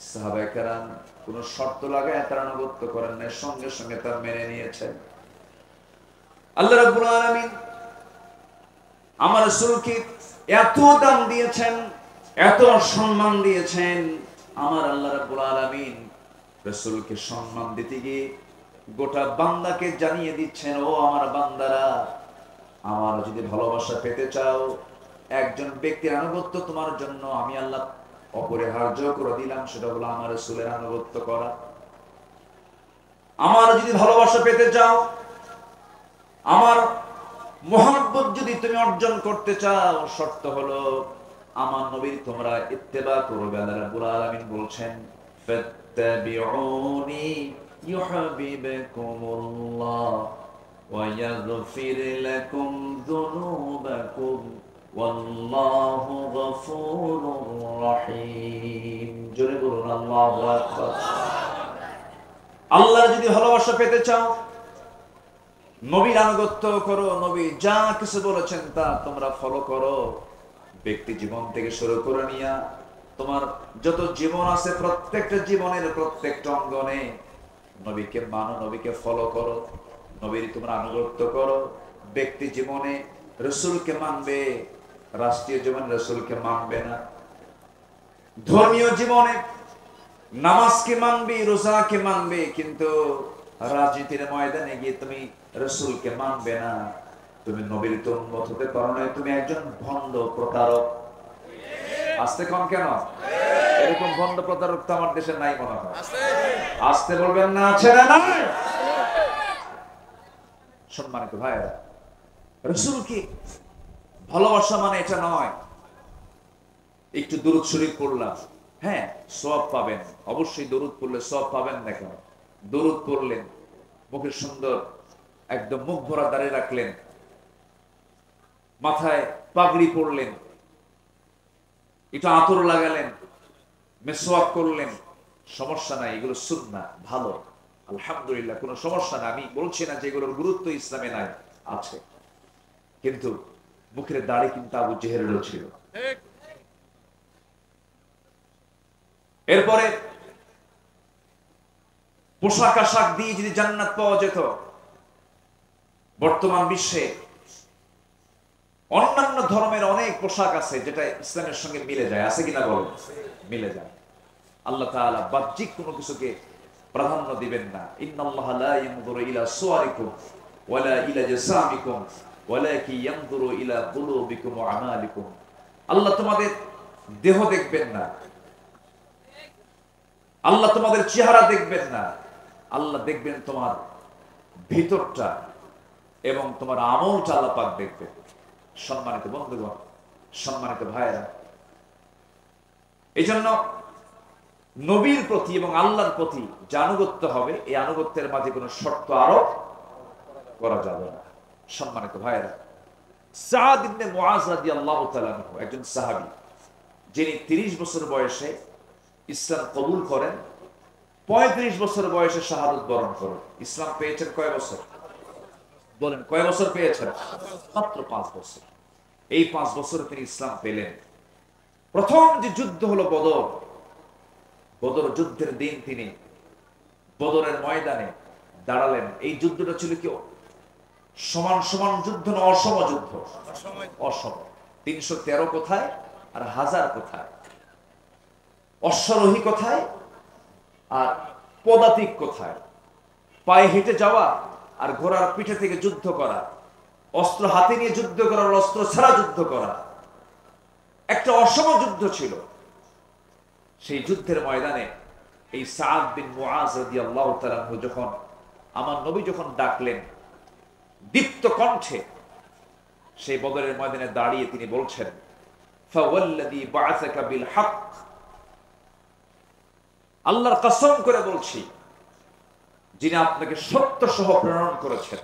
সাহাবায়ে কেরাম কোন শর্ত লাগায় তারা আনুগত্য করেন নাই, সঙ্গে সঙ্গে তা মেনে নিয়েছেন। আল্লাহ রাব্বুল আলামিন আমার রাসূলকে এত দাম দিয়েছেন, এত সম্মান দিয়েছেন। আমার আল্লাহ রাব্বুল আলামিন রাসূলকে সম্মান দিতে গিয়ে গোটা বান্দাকে জানিয়ে দিচ্ছেন, ও আমার বান্দারা, আমার যদি ভালোবাসা পেতে চাও, একজন ব্যক্তির আনুগত্য তোমার জন্য আমি আল্লাহ অপরিহার্য করে দিলাম, সেটা হলো আমার রাসূলের আনুগত্য করা। আমার যদি ভালোবাসা পেতে চাও, আমার মুহাব্বত যদি তুমি অর্জন করতে চাও, শর্ত হলো আমার নবীর তোমরা ইত্তেবা করবে। আল্লাহ রাব্বুল আলামিন বলছেন, ফাত্তাবিউনি ইউহিব্বুকুমুল্লাহ ওয়া ইয়াগফির লাকুম যুনুবাকুম ওয়াল্লাহু গফুরুর রহিম। জোরে বলুন আল্লাহু আকবার। আল্লাহর যদি ভালোবাসা পেতে চাও, নবীর আনুগত্য করো, নবী যা কিছু বলেছেন তা তোমরা ফলো করো। ব্যক্তি জীবন থেকে শুরু করে নিয়া তোমার যত জীবন আছে, প্রত্যেকটা জীবনের প্রত্যেকটা অঙ্গনে নবীকে মানো, নবীকে ফলো করো, নবীর তোমরা আনুগত্য করো। ব্যক্তি জীবনে রাসূলকে মানবে, রাষ্ট্রীয় জীবনে রাসূলকে মানবে না। ধর্মীয় জীবনে নামাজকে মানবে, রোজাকে মানবে, কিন্তু রাজনীতির ময়দানে গিয়ে তুমি রাসূলকে মানবে না। তুমি নবীর উম্মত হতে পারো না, তুমি একজন ভণ্ড প্রতারক। আসতে কম কেন? এরকম ভণ্ড প্রতারক তো আমার দেশে নাই মনে হয়। আসতে বলবেন না, আছে না নাই? সম্মানিত ভাইরা, রাসূলকে ভালোবাসা মানে এটা নয় একটু দরুদ শরীফ পড়লাম, হ্যাঁ সওয়াব পাবেন, অবশ্যই দরুদ পড়লে সওয়াব পাবেন না কেন? দরুদ পড়লেন, মুখে সুন্দর একদম মুখ ভরা দাড়ি রাখলেন, মাথায় পাগড়ি পরলেন, একটু আতর লাগালেন, মেসওয়াক করলেন, সমস্যা নাই, এগুলো সুন্নাহ, ভালো, আলহামদুলিল্লাহ, কোনো সমস্যা না। আমি বলছি না যে এগুলোর গুরুত্ব ইসলামে নাই, আছে। কিন্তু মুখের দাড়ি কিন্তু আবু জেহেলেরও ছিল। এরপরে পোশাক আশাক দিয়ে যদি জান্নাত পাওয়া যেত, বর্তমান বিশ্বে অন্যান্য ধর্মের অনেক পোশাক আছে যেটা ইসলামের সঙ্গে মিলে যায়, আছে কিনা বলেন? মিলে যায়। আল্লাহ তাআলা বাহ্যিক কোনো কিছুকে প্রাধান্য দিবেন না। ইন্নাল্লাহা লা ইয়ানজুরু ইলা সুওয়ারিকুম ওয়ালা ইলা জাসামিকুম ওয়ালাকিন ইয়ানজুরু ইলা কুলুবিকুম ওয়া আমালিকুম। আল্লাহ তোমাদের দেহ দেখবেন না, আল্লাহ তোমাদের চেহারা দেখবেন না, আল্লাহ দেখবেন তোমার ভিতরটা এবং তোমার আমলটা আল্লাহ পাক দেখবেন। সম্মানিত বন্ধুগণ, সম্মানিত ভাইরা, এই জন্য নবীর প্রতি এবং আল্লাহর প্রতি যে আনুগত্য হবে, এই আনুগত্যের মাঝে কোনো শর্ত আরোপ করা যাবে না। সম্মানিত ভাইরা, সাদ ইবনে মুআজ রাদিয়াল্লাহু তাআলা আনহু একজন সাহাবী, যিনি 30 বছর বয়সে ইসলাম কবুল করেন, 35 বছর বয়সে শাহাদাত বরণ করেন। ইসলাম পেয়েছেন কয় বছর? বলেন, কয় বছর পেয়েছেন? মাত্র 5 বছর। এই 5 বছরে তিনি ইসলাম পেলেন। প্রথম যে যুদ্ধ হলো বদর, বদর যুদ্ধের দিন তিনি বদরের ময়দানে দাঁড়ালেন। এই যুদ্ধটা ছিল কি সমান সমান যুদ্ধ না অসম যুদ্ধ? অসম। 313 কোথায় আর 1000 কোথায়? অশ্বারোহী কোথায় আর পদাতিক কোথায়? পায়ে হেঁটে যাওয়া আর ঘোড়ার পিঠে থেকে যুদ্ধ করা, অস্ত্র হাতে নিয়ে যুদ্ধ করা, অস্ত্র ছাড়া যুদ্ধ করা, একটা অসম যুদ্ধ ছিল। সেই যুদ্ধের ময়দানে এই সাদ বিন মুআজ রাদিয়াল্লাহু তাআলা আনহু যখন আমার নবী যখন ডাকলেন দীপ্ত কণ্ঠে, সেই বদরের ময়দানে দাঁড়িয়ে তিনি বলছেন, ফাওয়াল্লাযী বা'আসাকা বিল হক, আল্লাহর কসম করে বলছি যিনি আপনাকে সত্য সহ প্রেরণ করেছেন,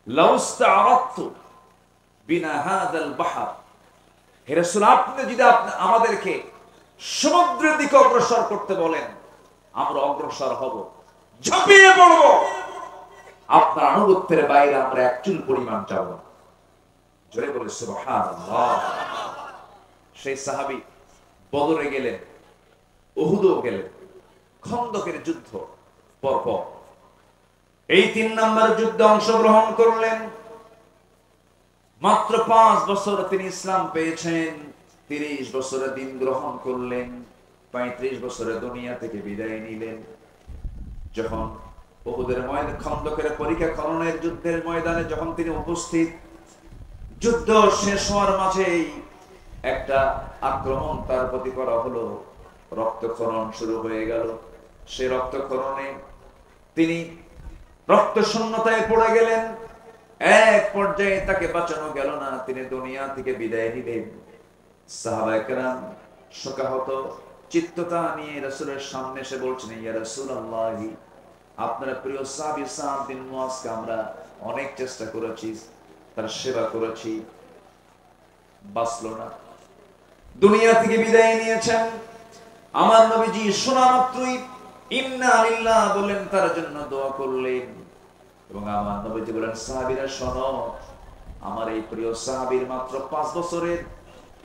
লাউস্তা'রাতু বিনা হাযাল বাহর, হে রাসূল আপনি যদি আমাদেরকে সমুদ্রের দিকে অগ্রসর করতে বলেন, আমরা অগ্রসর হব, ঝাঁপিয়ে পড়ব, আপনার আনুগত্যের বাইরে আমরা এক চুল পরিমাণ যাব না। জোরে বলে সুবহানাল্লাহ। সেই সাহাবী বদরে গেলেন, উহুদও গেলেন, খন্দকের যুদ্ধ পরপর এই 3 নম্বর যুদ্ধে অংশগ্রহণ করলেন। মাত্র 5 বছর তিনি ইসলাম পেয়েছেন, 30 বছরে দিন গ্রহণ করলেন, 35 বছরে দুনিয়া থেকে বিদায় নিলেন। যখন উহুদের ময়দানে খন্দকের পরীক্ষা খননের যুদ্ধের ময়দানে যখন তিনি উপস্থিত, যুদ্ধ শেষ হওয়ার মাঝেই একটা আক্রমণ তার প্রতি করা হলো, রক্তক্ষরণ শুরু হয়ে গেল। সেই রক্তক্ষরণে তিনি রক্ত শূন্যতায় পড়ে গেলেন। এক পর্যায়ে তাকে বাঁচানো গেল না, তিনি দুনিয়া থেকে বিদায় নিলেন। সাহাবায়ে কেরাম শোকাহত চিত্ততা নিয়ে রাসূলের সামনে এসে বলছেন, ইয়া রাসূলুল্লাহ, আপনার প্রিয় সাহাবী সাদ বিন মুআজকে আমরা অনেক চেষ্টা করেছি, তার সেবা করেছি, বাঁচলো না, দুনিয়া থেকে বিদায় নিয়েছেন। আমার নবীজি শোনা মাত্রই ইন্না লিল্লাহ বললেন, তার জন্য দোয়া করলেন। এবং আমার নবীজি বলেন, সাহাবীরা শোনো, আমার এই প্রিয় সাহাবীর মাত্র 5 বছরের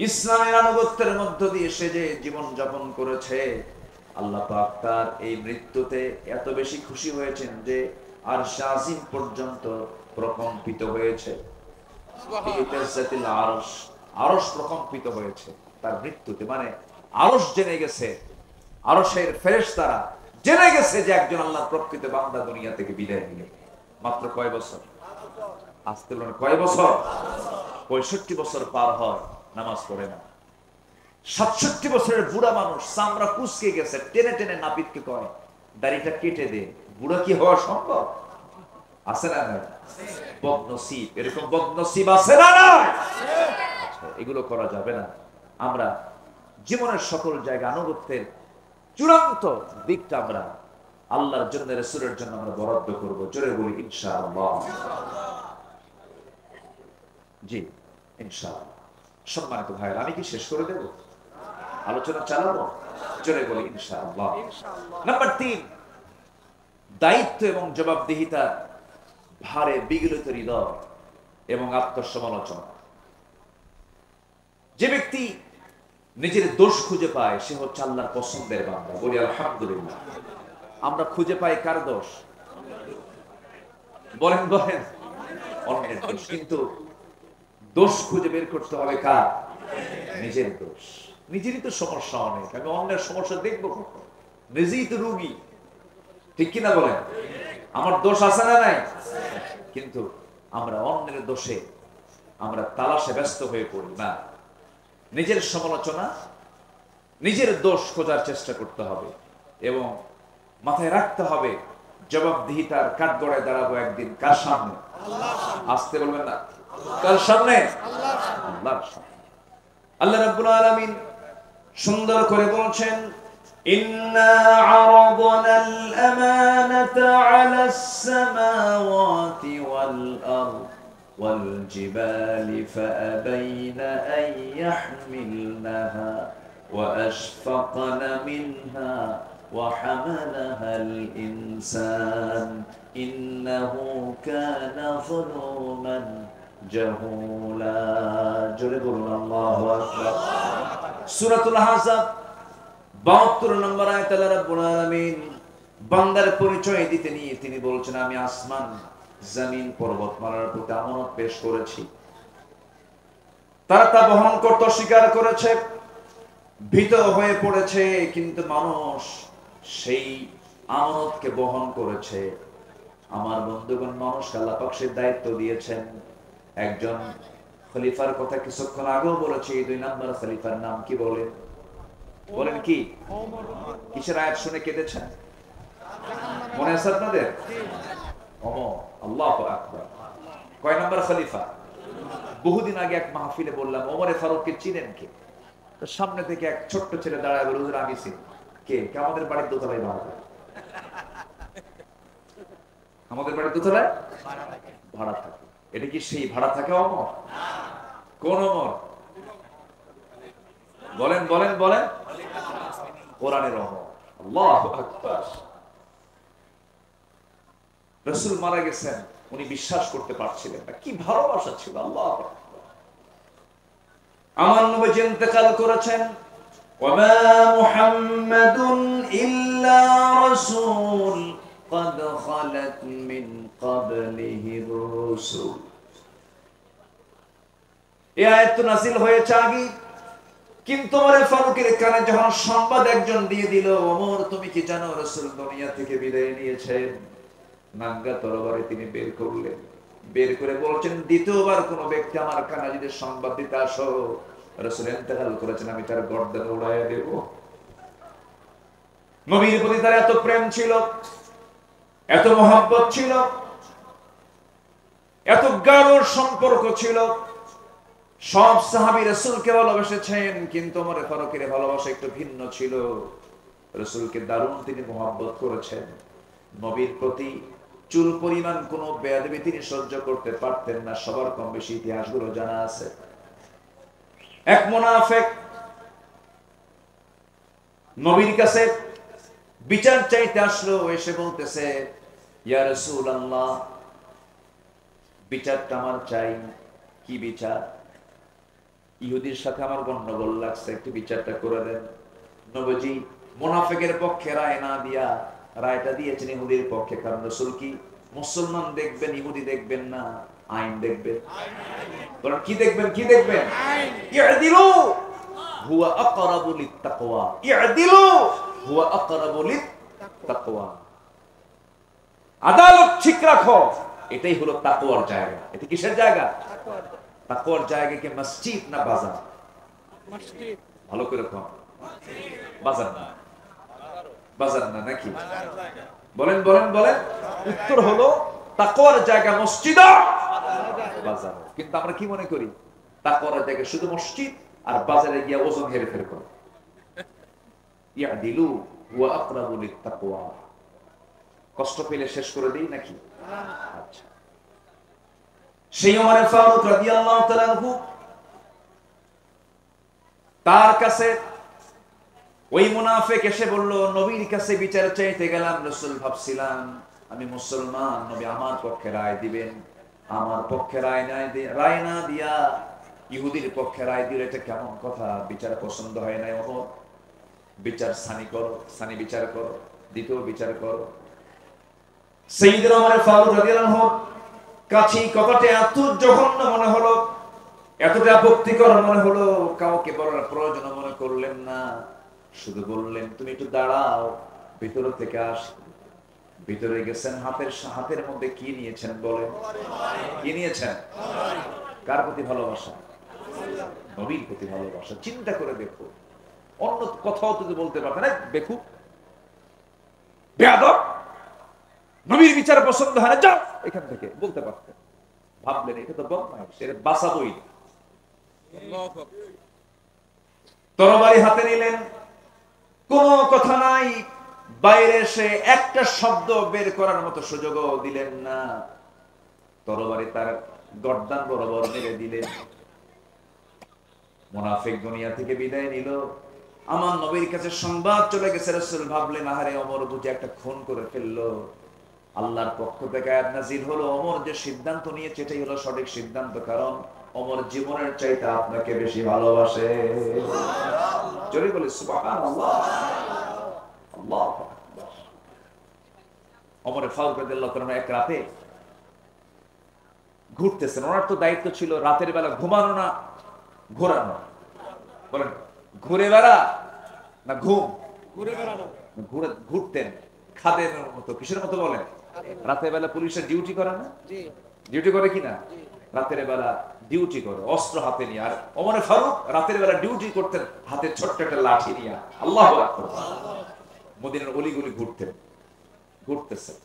ইসলামের আনুগত্যের মধ্য দিয়ে সে যে জীবন যাপন করেছে, আল্লাহ পাক তার এই মৃত্যুতে এত বেশি খুশি হয়েছেন যে আরশ আজিম পর্যন্ত প্রকম্পিত হয়েছে। আরশ প্রকম্পিত হয়েছে তার মৃত্যুতে। মানে আরশ জেনে গেছে, আরশের ফেরেশতারা জেনে গেছে যে একজন আল্লাহর প্রকৃত বান্দা দুনিয়া থেকে বিদায় নিলেন। মাত্র কয় বছর? আসতে বলেন কয় বছর? 65 বছর পার হয়, নামাজ পড়ে না। 67 বছরের বুড়া মানুষ, চামড়া কুচকে গেছে, টেনে টেনে নাপিতকে কয় দাড়িটা কেটে দে। বুড়া কি হওয়া সম্ভব? আছে না? বদনসিব, এরকম বদনসিব আছে না? আচ্ছা, এগুলো করা যাবে না। আমরা জীবনের সকল জায়গা আনুগত্যের চূড়ান্ত দিকটা আমরা আল্লাহর জন্য, রাসূলের জন্য আমরা বরাদ্দ করব। জোরে বলি ইনশাআল্লাহ। জি ইনশাআল্লাহ। সম্মানিত ভাইরা, আমি কি শেষ করে দেব? আলোচনা চালাবো? জোরে বলি ইনশাআল্লাহ। নাম্বার 3, দায়িত্ব এবং জবাবদিহিতা ভারে বিগলিত হৃদয় এবং আত্মসমালোচনা। যে ব্যক্তি নিজের দোষ খুঁজে পায় সে হচ্ছে আল্লাহর পছন্দের বান্দা। বলি আলহামদুলিল্লাহ। আমরা খুঁজে পাই কার দোষ? বলেন বলেন, অন্যের দোষ। কিন্তু দোষ খুঁজে বের করতে হবে কার? নিজের দোষ। নিজেরই তো সমস্যা অনেক, আমি অন্যের সমস্যা দেখবো কখন? নিজেই তো রোগী, ঠিক কিনা বলেন? আমার দোষ আছে না নাই? কিন্তু আমরা অন্যের দোষে আমরা তালাশে ব্যস্ত হয়ে পড়ি না। নিজের সমালোচনা, নিজের দোষ খোঁজার চেষ্টা করতে হবে এবং মাথায় রাখতে হবে জবাবদিহিতার কাঠগড়ায় দাঁড়াবো একদিন কার সামনে? আসতে বলবেন না, কার সামনে? আল্লাহর সামনে। আল্লাহ রাব্বুল আলামিন সুন্দর করে বলছেন, ইন্না আরাদনাল আমানাতা আলাস সামাওয়াতি ওয়াল আরদ ওয়াল জিবালি ফাআবাইনা আন ইয়াহমিলনাহা ওয়া আশফাকনা মিনহা ওয়া হামালাহাল ইনসান ইন্নাহু কানা যালুমান জাহুলা। জোরে বলুন আল্লাহু আকবার। সূরাতুল আহজাব 72 নম্বর আয়াতে আল্লাহ রাব্বুল আলামিন বান্দার পরিচয় দিতে নিয়ে তিনি বলছেন, আমি আসমান, জমিন, পর্বতমালার প্রতি আমানত পেশ করেছি। তারা তা বহন করতে অস্বীকার করেছে, ভীত হয়ে পড়েছে, কিন্তু মানুষ সেই আমানতকে বহন করেছে। আমার বন্ধুগণ, মানুষকে আল্লাহ পাক সেই দায়িত্ব দিয়েছেন। একজন খলিফার কথা কিছুক্ষণ আগেও বলেছি। 2 নম্বর খলিফার নাম কি বলেন? বলেন কি? কিসের আয়াত শুনে কেঁদেছেন? মনে আছে আপনাদের? ওমর। আল্লাহু আকবার। কয় নম্বর খলিফা? বহুদিন আগে এক মাহফিলে বললাম, ওমরে ফারুককে চিনেন কে? তো সামনে থেকে এক ছোট্ট ছেলে দাঁড়ায় বলে, হুজুর আমি চিনি। কে? আমাদের বাড়ির দোতলায় ভাড়া থাকে। আমাদের বাড়ির দোতলায় ভাড়া থাকে। এটা কি সেই ভাড়া থাকে ওমর? কোন ওমর? বলেন বলেন বলেন। কোরআনের ওমর। আল্লাহু আকবার। রাসূল মারা গেছেন, উনি বিশ্বাস করতে পারছিলেন না। কি ভালোবাসা ছিল! আল্লাহু আকবার। আমার নবী ইন্তেকাল করেছেন। ওয়ামা মুহাম্মাদুন ইল্লা রাসূল قد خلت من قبله الرسل। এই আয়াত নাযিল হয়েছে আগে, কিন্তু ওমর ফারুকের কানে যখন সংবাদ একজন দিয়ে দিল, ওমর তুমি কি জানো রাসূল দুনিয়া থেকে বিদায় নিয়েছেন? নাঙ্গা তরবারি তিনি বের করলেন, বের করে বলছেন, দ্বিতীয়বার কোন ব্যক্তি আমার কানে যদি সংবাদ দিতে আসো রাসূল ইন্তেকাল করেছেন, আমি তার গর্দান উড়াইয়া দেব। নবীর প্রতি তার এত প্রেম ছিল, এত মহব্বত ছিল। এত গাঢ় সম্পর্ক ছিল। সব সাহাবী রাসূলকে ভালোবেসেছেন, কিন্তু ওমর ফারুকের ভালোবাসা একটু ভিন্ন ছিল। রাসূলকে দারুণ তিনি মহব্বত করেছেন। নবীর প্রতি চুল পরিমাণ কোন বেয়াদবি তিনি সহ্য করতে পারতেন না। সবার কম বেশি ইতিহাসগুলো জানা আছে। এক মুনাফিক নবীর কাছে বিচার চাইতে আসলো, এসে বলতেছে, ইয়া রাসূলুল্লাহ, বিচারটা আমার চাই। কি বিচার? ইহুদির সাথে আমার গন্ডগোল লাগছে, একটু বিচারটা করে দেন। নবীজি মুনাফিকের পক্ষে রায় না দিয়া রায়টা দিয়েছেন ইহুদির পক্ষে। কারণ রাসূল কি মুসলমান দেখবেন, ইহুদি দেখবেন না, আইন দেখবেন। বলেন কি দেখবেন? কি দেখবেন? ইয়াদিলু হুয়া আকরাবু লিত্তাকওয়া। ইয়াদিলু হুয়া আকরাবু লিত্তাকওয়া। আদালত ঠিক রাখো, এটাই হলো তাকওয়ার জায়গা। এটা কিসের জায়গা? তাকওয়ার জায়গা। কি মসজিদ না বাজার? মসজিদ। ভালো করে কম, বাজার না। বাজার না নাকি? বলেন বলেন বলেন। উত্তর হলো তাকওয়ার জায়গা মসজিদ, বাজার। কিন্তু আমরা কি মনে করি? তাকওয়ার জায়গা শুধু মসজিদ, আর বাজারে গিয়ে ওজন হেরফের করে। ইয়াদিলু হুয়া আকরাবু লিত্তাকওয়া। কষ্ট পেলে শেষ করে দেই নাকি? আচ্ছা। সেই ওমর ফারুক রাদিয়াল্লাহু তাআলা আনহু, তার কাছে ওই মুনাফিক এসে বলল, নবীর কাছে বিচার চাইতে গেলাম, রাসূল ভাবছিলাম আমি মুসলমান, নবী আমার পক্ষে রায় দিবেন। আমার পক্ষে রায় না দিয়া ইহুদির পক্ষে রায় দিলে এটা কেমন কথা? বিচার পছন্দ হয় না। ওমর, বিচার সানি করো, সানি বিচার করো, দ্বিতীয় বিচার করো। সাইয়েদনা ওমর ফারুক রাদিয়াল্লাহু আনহু কাছে কথাটা এত জঘন্য মনে হলো, এতটা আপত্তিকর মনে হলো, কাউকে বলার প্রয়োজন মনে করলেন না। শুধু বললেন, তুমি একটু দাঁড়াও, ভিতর থেকে আস। ভিতরে গেছেন, হাতের মধ্যে কি নিয়েছেন বলেন? কি নিয়েছেন? কার প্রতি ভালোবাসা? নবীর প্রতি ভালোবাসা। চিন্তা করে দেখো, অন্য কথাও তো বলতে পারতেন, বেকুব, বেয়াদব, নবীর বিচার পছন্দ হয় না, যাও এখান থেকে, বলতে পারতেন। ভাবলেন এটা তো বদমাইশ, এর বাঁচাবই। তরবারি হাতে নিলেন, কোন কথা নাই, বাইরে এসে একটা শব্দ বের করার মতো সুযোগও দিলেন না। তরবারি তার গর্দান বরাবর মেরে দিলেন। মুনাফিক দুনিয়া থেকে বিদায় নিল। আমার নবীর কাছে সংবাদ চলে গেছে। রাসূল ভাবলেন, আহারে ওমর বুঝি একটা খুন করে ফেললো। আল্লাহর পক্ষ থেকে আয়াত নাযিল হলো, ওমর যে সিদ্ধান্ত নিয়েছে এটাই হলো সঠিক সিদ্ধান্ত, কারণ ওমর জীবনের চাইতে আপনাকে বেশি ভালোবাসে। জোরে বলে সুবহানাল্লাহ। আল্লাহু আকবার। ওমর ফারুক রাদিয়াল্লাহু তাআলা এক রাতে ঘুরতেছেন। ওনার তো দায়িত্ব ছিল রাতের বেলা ঘুমানো না ঘোরানো। বলেন ঘুরে বেড়া না ঘুম? ঘুরে বেড়ানো। ঘুরতেন খাদেমের মতো। কিসের মতো বলেন? রাতের বেলা পুলিশের ডিউটি করে না? ডিউটি করে কিনা? রাতের বেলা ডিউটি করে অস্ত্র হাতে নিয়ে। আর ওমর ফারুক রাতের বেলা ডিউটি করতেন হাতে ছোট্ট একটা লাঠি নিয়ে। আল্লাহু আকবার। মদিনার অলিগলি ঘুরতেছেন।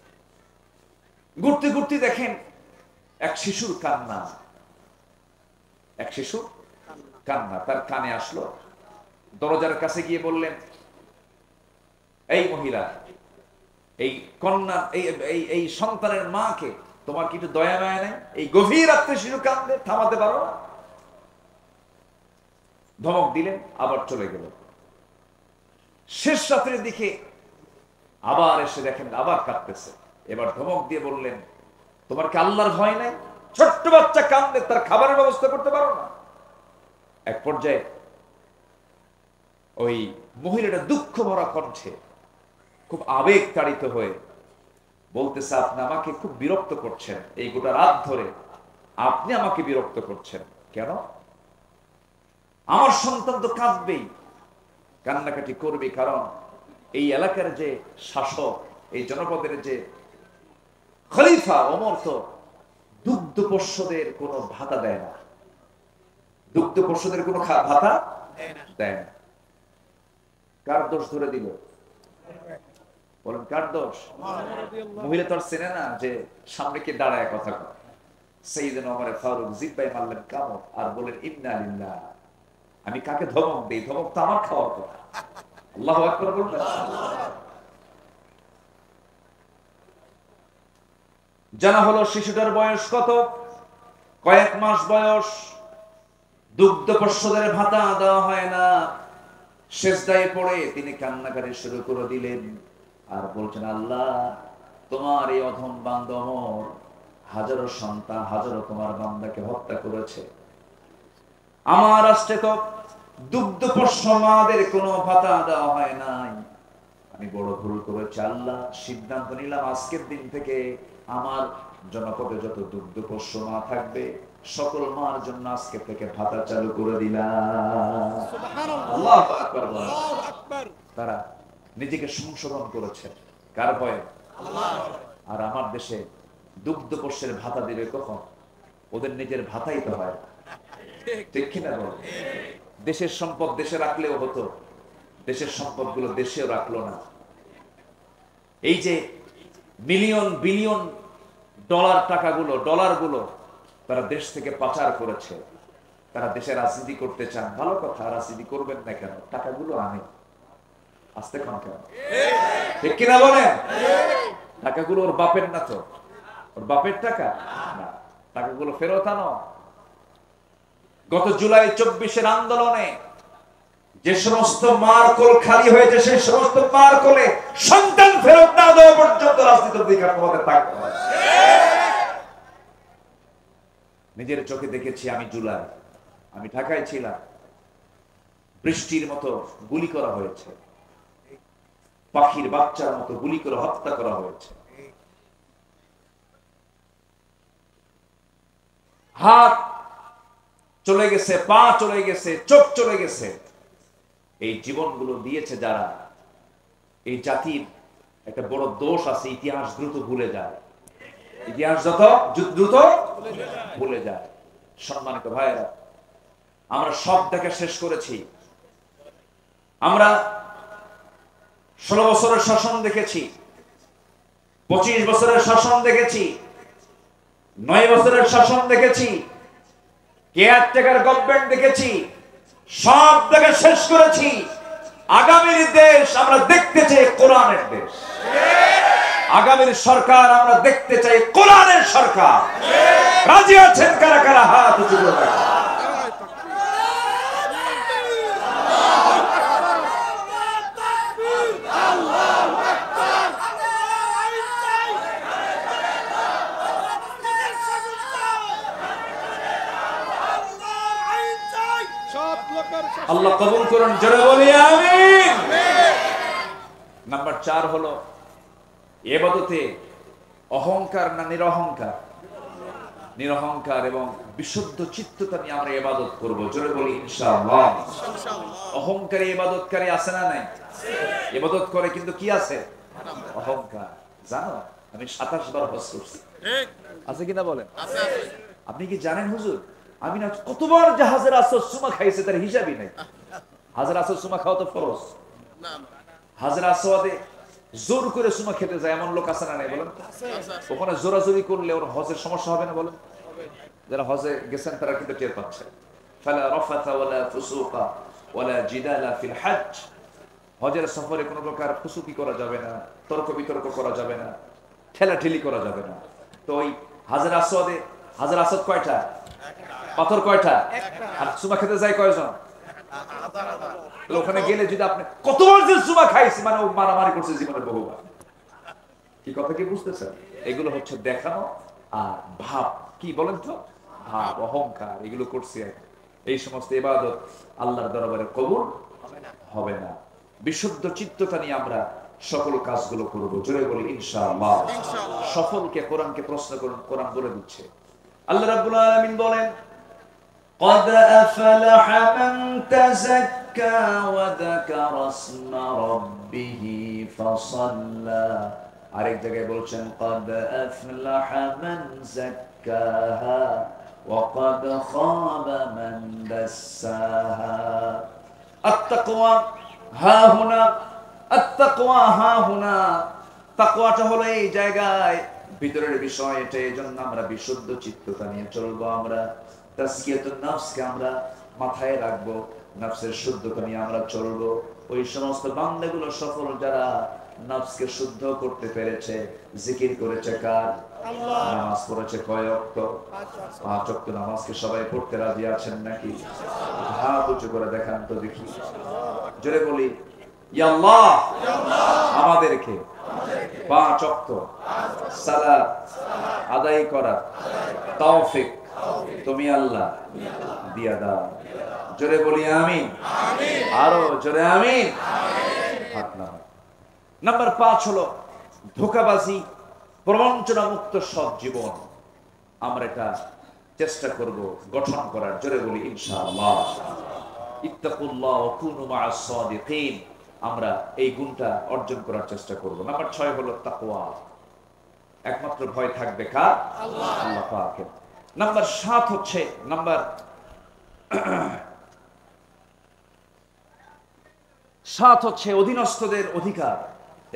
ঘুরতে ঘুরতে দেখেন এক শিশুর কান্না। এক শিশুর কান্না তার কানে আসলো। দরজার কাছে গিয়ে বললেন, এই মহিলা, এই কন্যা, এই সন্তানের মাকে তোমার কি একটু দয়া মায়া নেই? এই গভীর রাত্রে শিশু কান্দে, থামাতে পারো না? ধমক দিলেন, আবার চলে গেল। শেষ রাত্রের দিকে আবার এসে দেখেন আবার কাঁদতেছে। এবার ধমক দিয়ে বললেন, তোমার কি আল্লাহর ভয় নাই? ছোট্ট বাচ্চা কান্দে, তার খাবারের ব্যবস্থা করতে পারো না? এক পর্যায়ে ওই মহিলাটা দুঃখ ভরা কণ্ঠে খুব আবেগ তাড়িত হয়ে বলতেছে, আপনি আমাকে খুব বিরক্ত করছেন। এই গোটা রাত ধরে আপনি আমাকে বিরক্ত করছেন কেন? আমার সন্তান তো কাঁদবেই, কান্নাকাটি করবে, কারণ এই এলাকার যে শাসক, এই জনপদের যে খলিফা ওমর তো দুগ্ধ পোষ্যদের কোনো ভাতা দেয় না। দুগ্ধ পোষ্যদের কোনো ভাতা দেয় না। কার দোষ ধরে দিল? বলেন কার দোষ? মহিলা তো আর চেনে না যে সামনে কে দাঁড়ায় কথা কয়। সাইয়েদনা ওমর ফারুক জিব্বায় মারলেন কামড় আর বলেন ইন্না লিল্লাহ। আমি কাকে ধমক দেই? ধমক তো আমার খাওয়ার কথা। আল্লাহু আকবার বলবেন। জানা হলো শিশুটার বয়স কত? কয়েক মাস বয়স। দুগ্ধপোষ্যদের ভাতা দেওয়া হয় না। সেজদায় পড়ে তিনি কান্নাকাটি শুরু করে দিলেন আর বলছেন, আল্লাহ তোমার এই অধম বান্দা ওমর হাজারো সন্তান, হাজারো তোমার বান্দাকে হত্যা করেছে। আমার রাষ্ট্রে তো দুগ্ধপোষ্য মাদের কোনো ভাতা দেওয়া হয় নাই। আমি বড় ভুল করেছি আল্লাহ। সিদ্ধান্ত নিলাম আজকের দিন থেকে আমার জনপদে যত দুগ্ধপোষ্য মা থাকবে সকল মার জন্য আজকে থেকে ভাতা চালু করে দিলাম। আল্লাহু আকবার। তারা নিজেকে সংশোধন করেছে কার ভয়ে? আল্লাহ। আর আমার দেশে দুগ্ধপোষ্যের ভাতা দিবে কখন? ওদের নিজের ভাতাই তো হয়, ঠিক কিনা বল? দেশের সম্পদ দেশে রাখলেও হতো, দেশের সম্পদগুলো দেশেও রাখলো না। এই যে মিলিয়ন বিলিয়ন ডলারগুলো তারা দেশ থেকে পাচার করেছে। তারা দেশে রাজনীতি করতে চান, ভালো কথা, রাজনীতি করবেন না কেন? টাকাগুলো আনে আস্তে খান কেন, ঠিক কিনা বলেন? টাকাগুলো ওর বাপের না তো? ওর বাপের টাকা না, টাকাগুলো ফেরত আনো। গত জুলাই 24-এর আন্দোলনে যে সমস্ত মারকোল খালি হয়েছে সেই সমস্ত মারকোলে সন্তান ফেরত না দেওয়া পর্যন্ত রাজনীতির অধিকার তোমাদের থাকতে হবে। নিজের চোখে দেখেছি আমি জুলাই, আমি ঢাকায় ছিলাম, বৃষ্টির মতো গুলি করা হয়েছে, পাখির বাচ্চার মতো গুলি করে হত্যা করা হয়েছে। হাত চলে গেছে, পা চলে গেছে, চোখ চলে গেছে। এই জীবনগুলো দিয়েছে যারা, এই জাতির একটা বড় দোষ আছে, ইতিহাস দ্রুত ভুলে যায়। ইতিহাস যত দ্রুত ভুলে যায়। সম্মানিত ভাইয়েরা, আমরা সব দেখা শেষ করেছি। আমরা 16 বছরের শাসন দেখেছি, 25 বছরের শাসন দেখেছি, 9 বছরের শাসন দেখেছি, কেয়ারটেকার গভর্নমেন্ট দেখেছি, সব দেখা শেষ করেছি। আগামীর দেশ আমরা দেখতে চাই কোরআনের দেশ। আগামীর সরকার আমরা দেখতে চাই কোরআনের সরকার। রাজি আছেন কারা কারা? হাত উঁচু করে রাখুন। আল্লাহ কবুল করুন, জোরে বলি আমিন। নাম্বার 4 হলো ইবাদতে অহংকার না নিরহংকার? নিরহংকার এবং বিশুদ্ধ চিত্ততা নিয়ে আমরা ইবাদত করব, জোরে বলি ইনশাআল্লাহ। অহংকারী ইবাদতকারী আছে না নাই? ইবাদত করে কিন্তু কি আছে? অহংকার। জানো আমি 27 বার হজ করছি, আছে কিনা বলেন? আপনি কি জানেন হুজুর আমি না কতবার জাহাজের আসর সুমা খাইছে তার হিসাবই নাই। হাজের আসর সুমা খাওয়া তো ফরজ। হাজের আসওয়াদে জোর করে সুমা খেতে যায় এমন লোক আছে না নাই বলেন? ওখানে জোরাজোরি করলে ওর হজের সমস্যা হবে না বলেন? যারা হজে গেছেন তারা কিন্তু টের পাচ্ছে। ফালা রাফাথা ওয়ালা ফুসুকা ওয়ালা জিদালা ফিল হজ। হজের সফরে কোনো প্রকার ফুসুকি করা যাবে না, তর্ক বিতর্ক করা যাবে না, ঠেলাঠেলি করা যাবে না। তো ওই হাজের আসওয়াদে, হাজের আসওয়াদ কয়টা? পাথর কয়টা? আর সুমা খেতে যায় কয়জন? ওখানে গেলে যদি আপনি কতবার যে সুমা খাইছি, মানে ও মারামারি করছে জীবনের বহুবার। কি কথা কি বুঝতেছেন? এগুলো হচ্ছে দেখানো আর ভাব, কি বলেন তো, ভাব, অহংকার, এগুলো করছে। এই সমস্ত ইবাদত আল্লাহর দরবারে কবুল হবে না। বিশুদ্ধ চিত্ততা নিয়ে আমরা সকল কাজগুলো করব, জোরে বলি ইনশাআল্লাহ। সফলকে কোরআনকে প্রশ্ন করুন, কোরআন বলে দিচ্ছে। আল্লাহ রাব্বুল আলামিন বলেন, قد أفلح من تزكى وذكر اسم ربه فصلى। আরেক জায়গায় বলছেন قد أفلح من زكاها وقد خاب من دساها। التقوى ها هنا، التقوى ها هنا। তাকওয়াটা হলো এই জায়গায় ভিতরের বিষয় এটা। এই জন্য আমরা বিশুদ্ধ চিত্ততা নিয়ে চলবো। আমরা তাজকিয়াতুন নফসকে আমরা মাথায় রাখবো, নফসের শুদ্ধতা নিয়ে আমরা চলবো। ওই সমস্ত বান্দাগুলো সফল যারা নফসকে শুদ্ধ করতে পেরেছে, জিকির করেছে কার? আল্লাহ। নামাজ পড়েছে কয় ওয়াক্ত? 5 ওয়াক্ত। নামাজকে সবাই পড়তে রাজি আছেন নাকি? হাত উঁচু করে দেখান তো দেখি, জোরে বলি ইয়া আল্লাহ। আমাদেরকে 5 ওয়াক্ত সালাত আদায় করার তৌফিক তুমি আল্লাহ দিয়া দাও। জোরে বলি আমিন। আরো জোরে আমিন। নাম্বার 5 হলো ধোঁকাবাজি, প্রবঞ্চনা মুক্ত সৎ জীবন। আমরা এটা চেষ্টা করব গঠন করার। জোরে বলি ইনশাআল্লাহ। ইত্তাকুল্লাহ ওয়া কুনু মা'আস সাদিকিন। আমরা এই গুণটা অর্জন করার চেষ্টা করব। নাম্বার 6 হলো তাকওয়া। একমাত্র ভয় থাকবে কার? আল্লাহ, আল্লাহ পাকের। নাম্বার 7 হচ্ছে অধীনস্থদের অধিকার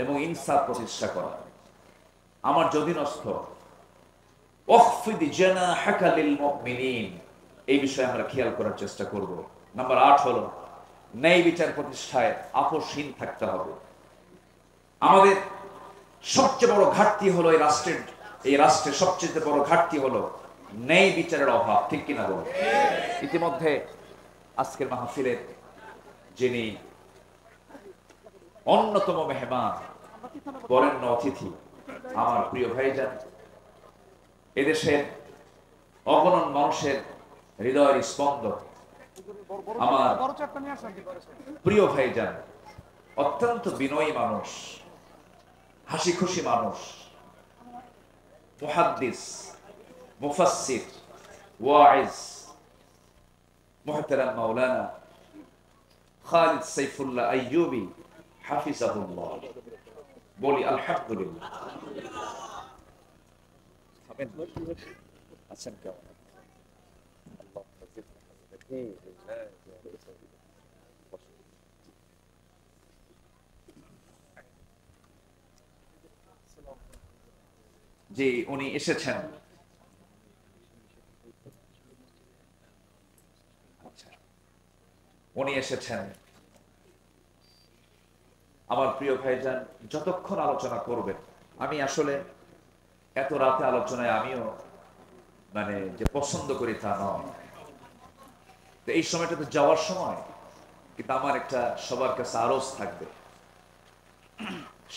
এবং ইনসাফ প্রতিষ্ঠা করা। আমার যে অধীনস্থ, ওয়াখফিদ জানাহাকা লিল মুমিনিন, এই বিষয়ে আমরা খেয়াল করার চেষ্টা করব। নাম্বার 8 হলো ন্যায় বিচার প্রতিষ্ঠায় আপোষহীন থাকতে হবে। আমাদের সবচেয়ে বড় ঘাটতি হলো এই রাষ্ট্রের সবচেয়ে বড় ঘাটতি হলো ন্যায় বিচারের অভাব। ঠিক কিনা বলুন? ইতিমধ্যে আজকের মাহফিলের যিনি অন্যতম মেহমান, বরেণ্য অতিথি, আমার প্রিয় ভাইজান, এদেশের অগণন মানুষের হৃদয়ের স্পন্দন, আমার প্রিয় ভাইজান, অত্যন্ত বিনয়ী মানুষ, হাসি খুশি মানুষ, মুহাদ্দিস, মুফাসসির, ওয়াইজ, মুহতারাম মাওলানা খালিদ সাইফুল্লাহ আইয়ুবী হাফিজাহুল্লাহ। বলি আলহামদুলিল্লাহ। আছেন কেমন? জি, উনি এসেছেন। উনি এসেছেন। আমার প্রিয় ভাইজান যতক্ষণ আলোচনা করবেন, আমি আসলে এত রাতে আলোচনায় আমিও যে পছন্দ করি তা নয়। তো এই সময়টা তো যাওয়ার সময়, কিন্তু আমার একটা সবার কাছে আরজ থাকবে,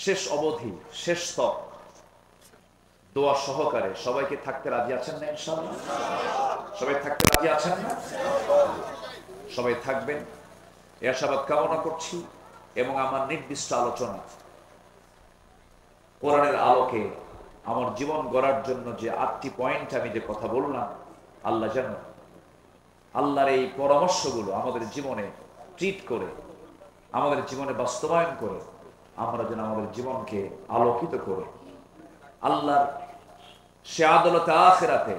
শেষ অবধি, শেষ স্তর দোয়া সহকারে সবাইকে থাকতে রাজি আছেন না? ইনশাআল্লাহ সবাই থাকতে রাজি আছেন না? সবাই থাকবেন এই আশাবাদ কামনা করছি। এবং আমার নির্দিষ্ট আলোচনা কোরআনের আলোকে আমার জীবন গড়ার জন্য যে 8টি পয়েন্ট আমি যে কথা বললাম, আল্লাহ যেন আল্লাহর এই পরামর্শগুলো আমাদের জীবনে ট্রিট করে, আমাদের জীবনে বাস্তবায়ন করে, আমরা যেন আমাদের জীবনকে আলোকিত করে আল্লাহর সে আদালতে আখিরাতে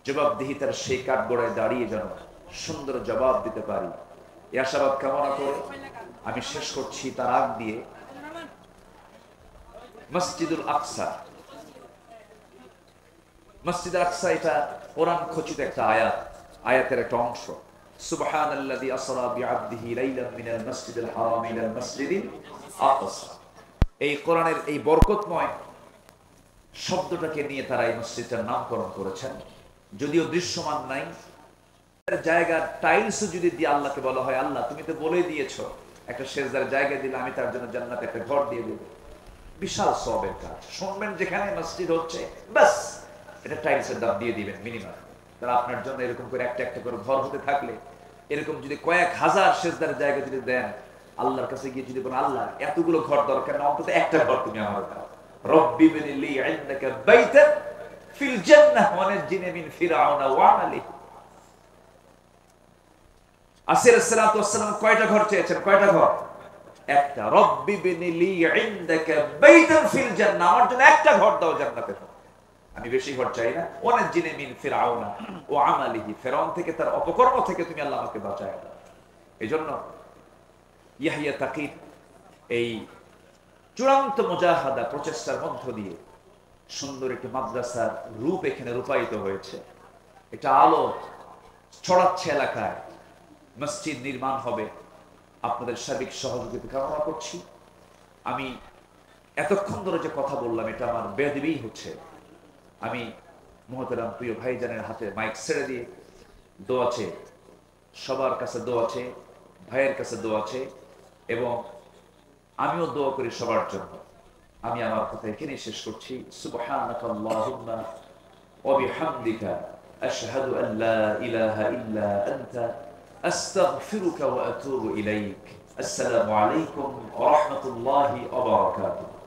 জবাবদিহিতার সেই কাঠগড়ায় দাঁড়িয়ে যেন সুন্দর জবাব দিতে পারি, এই আশাবাদ কামনা করে আমি শেষ করছি। তার আগ দিয়ে মসজিদুল আকসা, মসজিদ আকসা এটা কোরআন খচিত একটা আয়াতের একটা অংশ। সুবহানাল্লাযী আসরা বিআবদিহি লাইলাম মিনাল মাসজিদিল হারাম ইলাল মাসজিদিল আকসা। এই কোরআনের এই বরকতময় শব্দটাকে নিয়ে তারা এই মসজিদটার নামকরণ করেছেন। যদিও দৃশ্যমান নাই, জায়গার টাইলস যদি দিয়ে আল্লাহকে বলা হয়, আল্লাহ তুমি তো বলে দিয়েছো একটা সেজদার জায়গা দিলে আমি তার জন্য জান্নাতে একটা ঘর দিয়ে দেব, বিশাল সওয়াবের কাজ। শুনবেন যেখানে মসজিদ হচ্ছে, বাস এটা টাইলসের দাম দিয়ে দিবেন মিনিমাম। তারা আপনার জন্য এরকম করে একটা একটা করে ঘর হতে থাকলে, এরকম যদি কয়েক হাজার সেজদার জায়গা যদি দেন, আল্লাহর কাছে গিয়ে যদি বলেন আল্লাহ এতগুলো ঘর দরকার না, অন্তত একটা ঘর তুমি আমার দাও। রব্বি বিনি লি ইনদাকা বাইতান ফিল জান্নাহ ওয়া নাজ্জিনি মিন ফিরআউনা ওয়া আমালিহি। আসির সালাতু ওয়াসসালাম কয়টা ঘর চেয়েছেন? কয়টা ঘর? একটা। রব্বি বিনি লি ইনদাকা বাইতান ফিল জান্নাহ, আমার জন্য একটা ঘর দাও জান্নাতে। আমি বেশি ঘর চাই না। ওয়া নাজ্জিনি মিন ফিরআউনা ওয়া আমালিহি, ফিরআউন থেকে তার অপকর্ম থেকে তুমি আল্লাহ আমাকে বাঁচায় দাও। এজন্য ইয়াহইয়া তাকির এই চূড়ান্ত মুজাহাদা প্রচেষ্টার মধ্য দিয়ে সুন্দর একটি মাদ্রাসার রূপ এখানে রূপায়িত হয়েছে। এটা আলো ছড়াচ্ছে এলাকায়, মসজিদ নির্মাণ হবে, আপনাদের সার্বিক সহযোগিতা কামনা করছি। আমি এতক্ষণ ধরে যে কথা বললাম এটা আমার বেয়াদবি হচ্ছে। আমি মোহতারাম প্রিয় ভাইজানের হাতে মাইক ছেড়ে দিয়ে দোয়া চেয়ে, সবার কাছে দোয়া চেয়ে, ভাইয়ের কাছে দোয়া চেয়ে, এবং আমিও দোয়া করি সবার জন্য। আমি আমার কথা এখানে শেষ করছি। সুবহানাকা আল্লাহুম্মা ওয়া বিহামদিকা আশহাদু আন লা ইলাহা ইল্লা আনতা আস্তাগফিরুকা ওয়া আতুবু ইলাইক। আসসালামু আলাইকুম ওয়া রাহমাতুল্লাহি ওয়া বারাকাতুহু।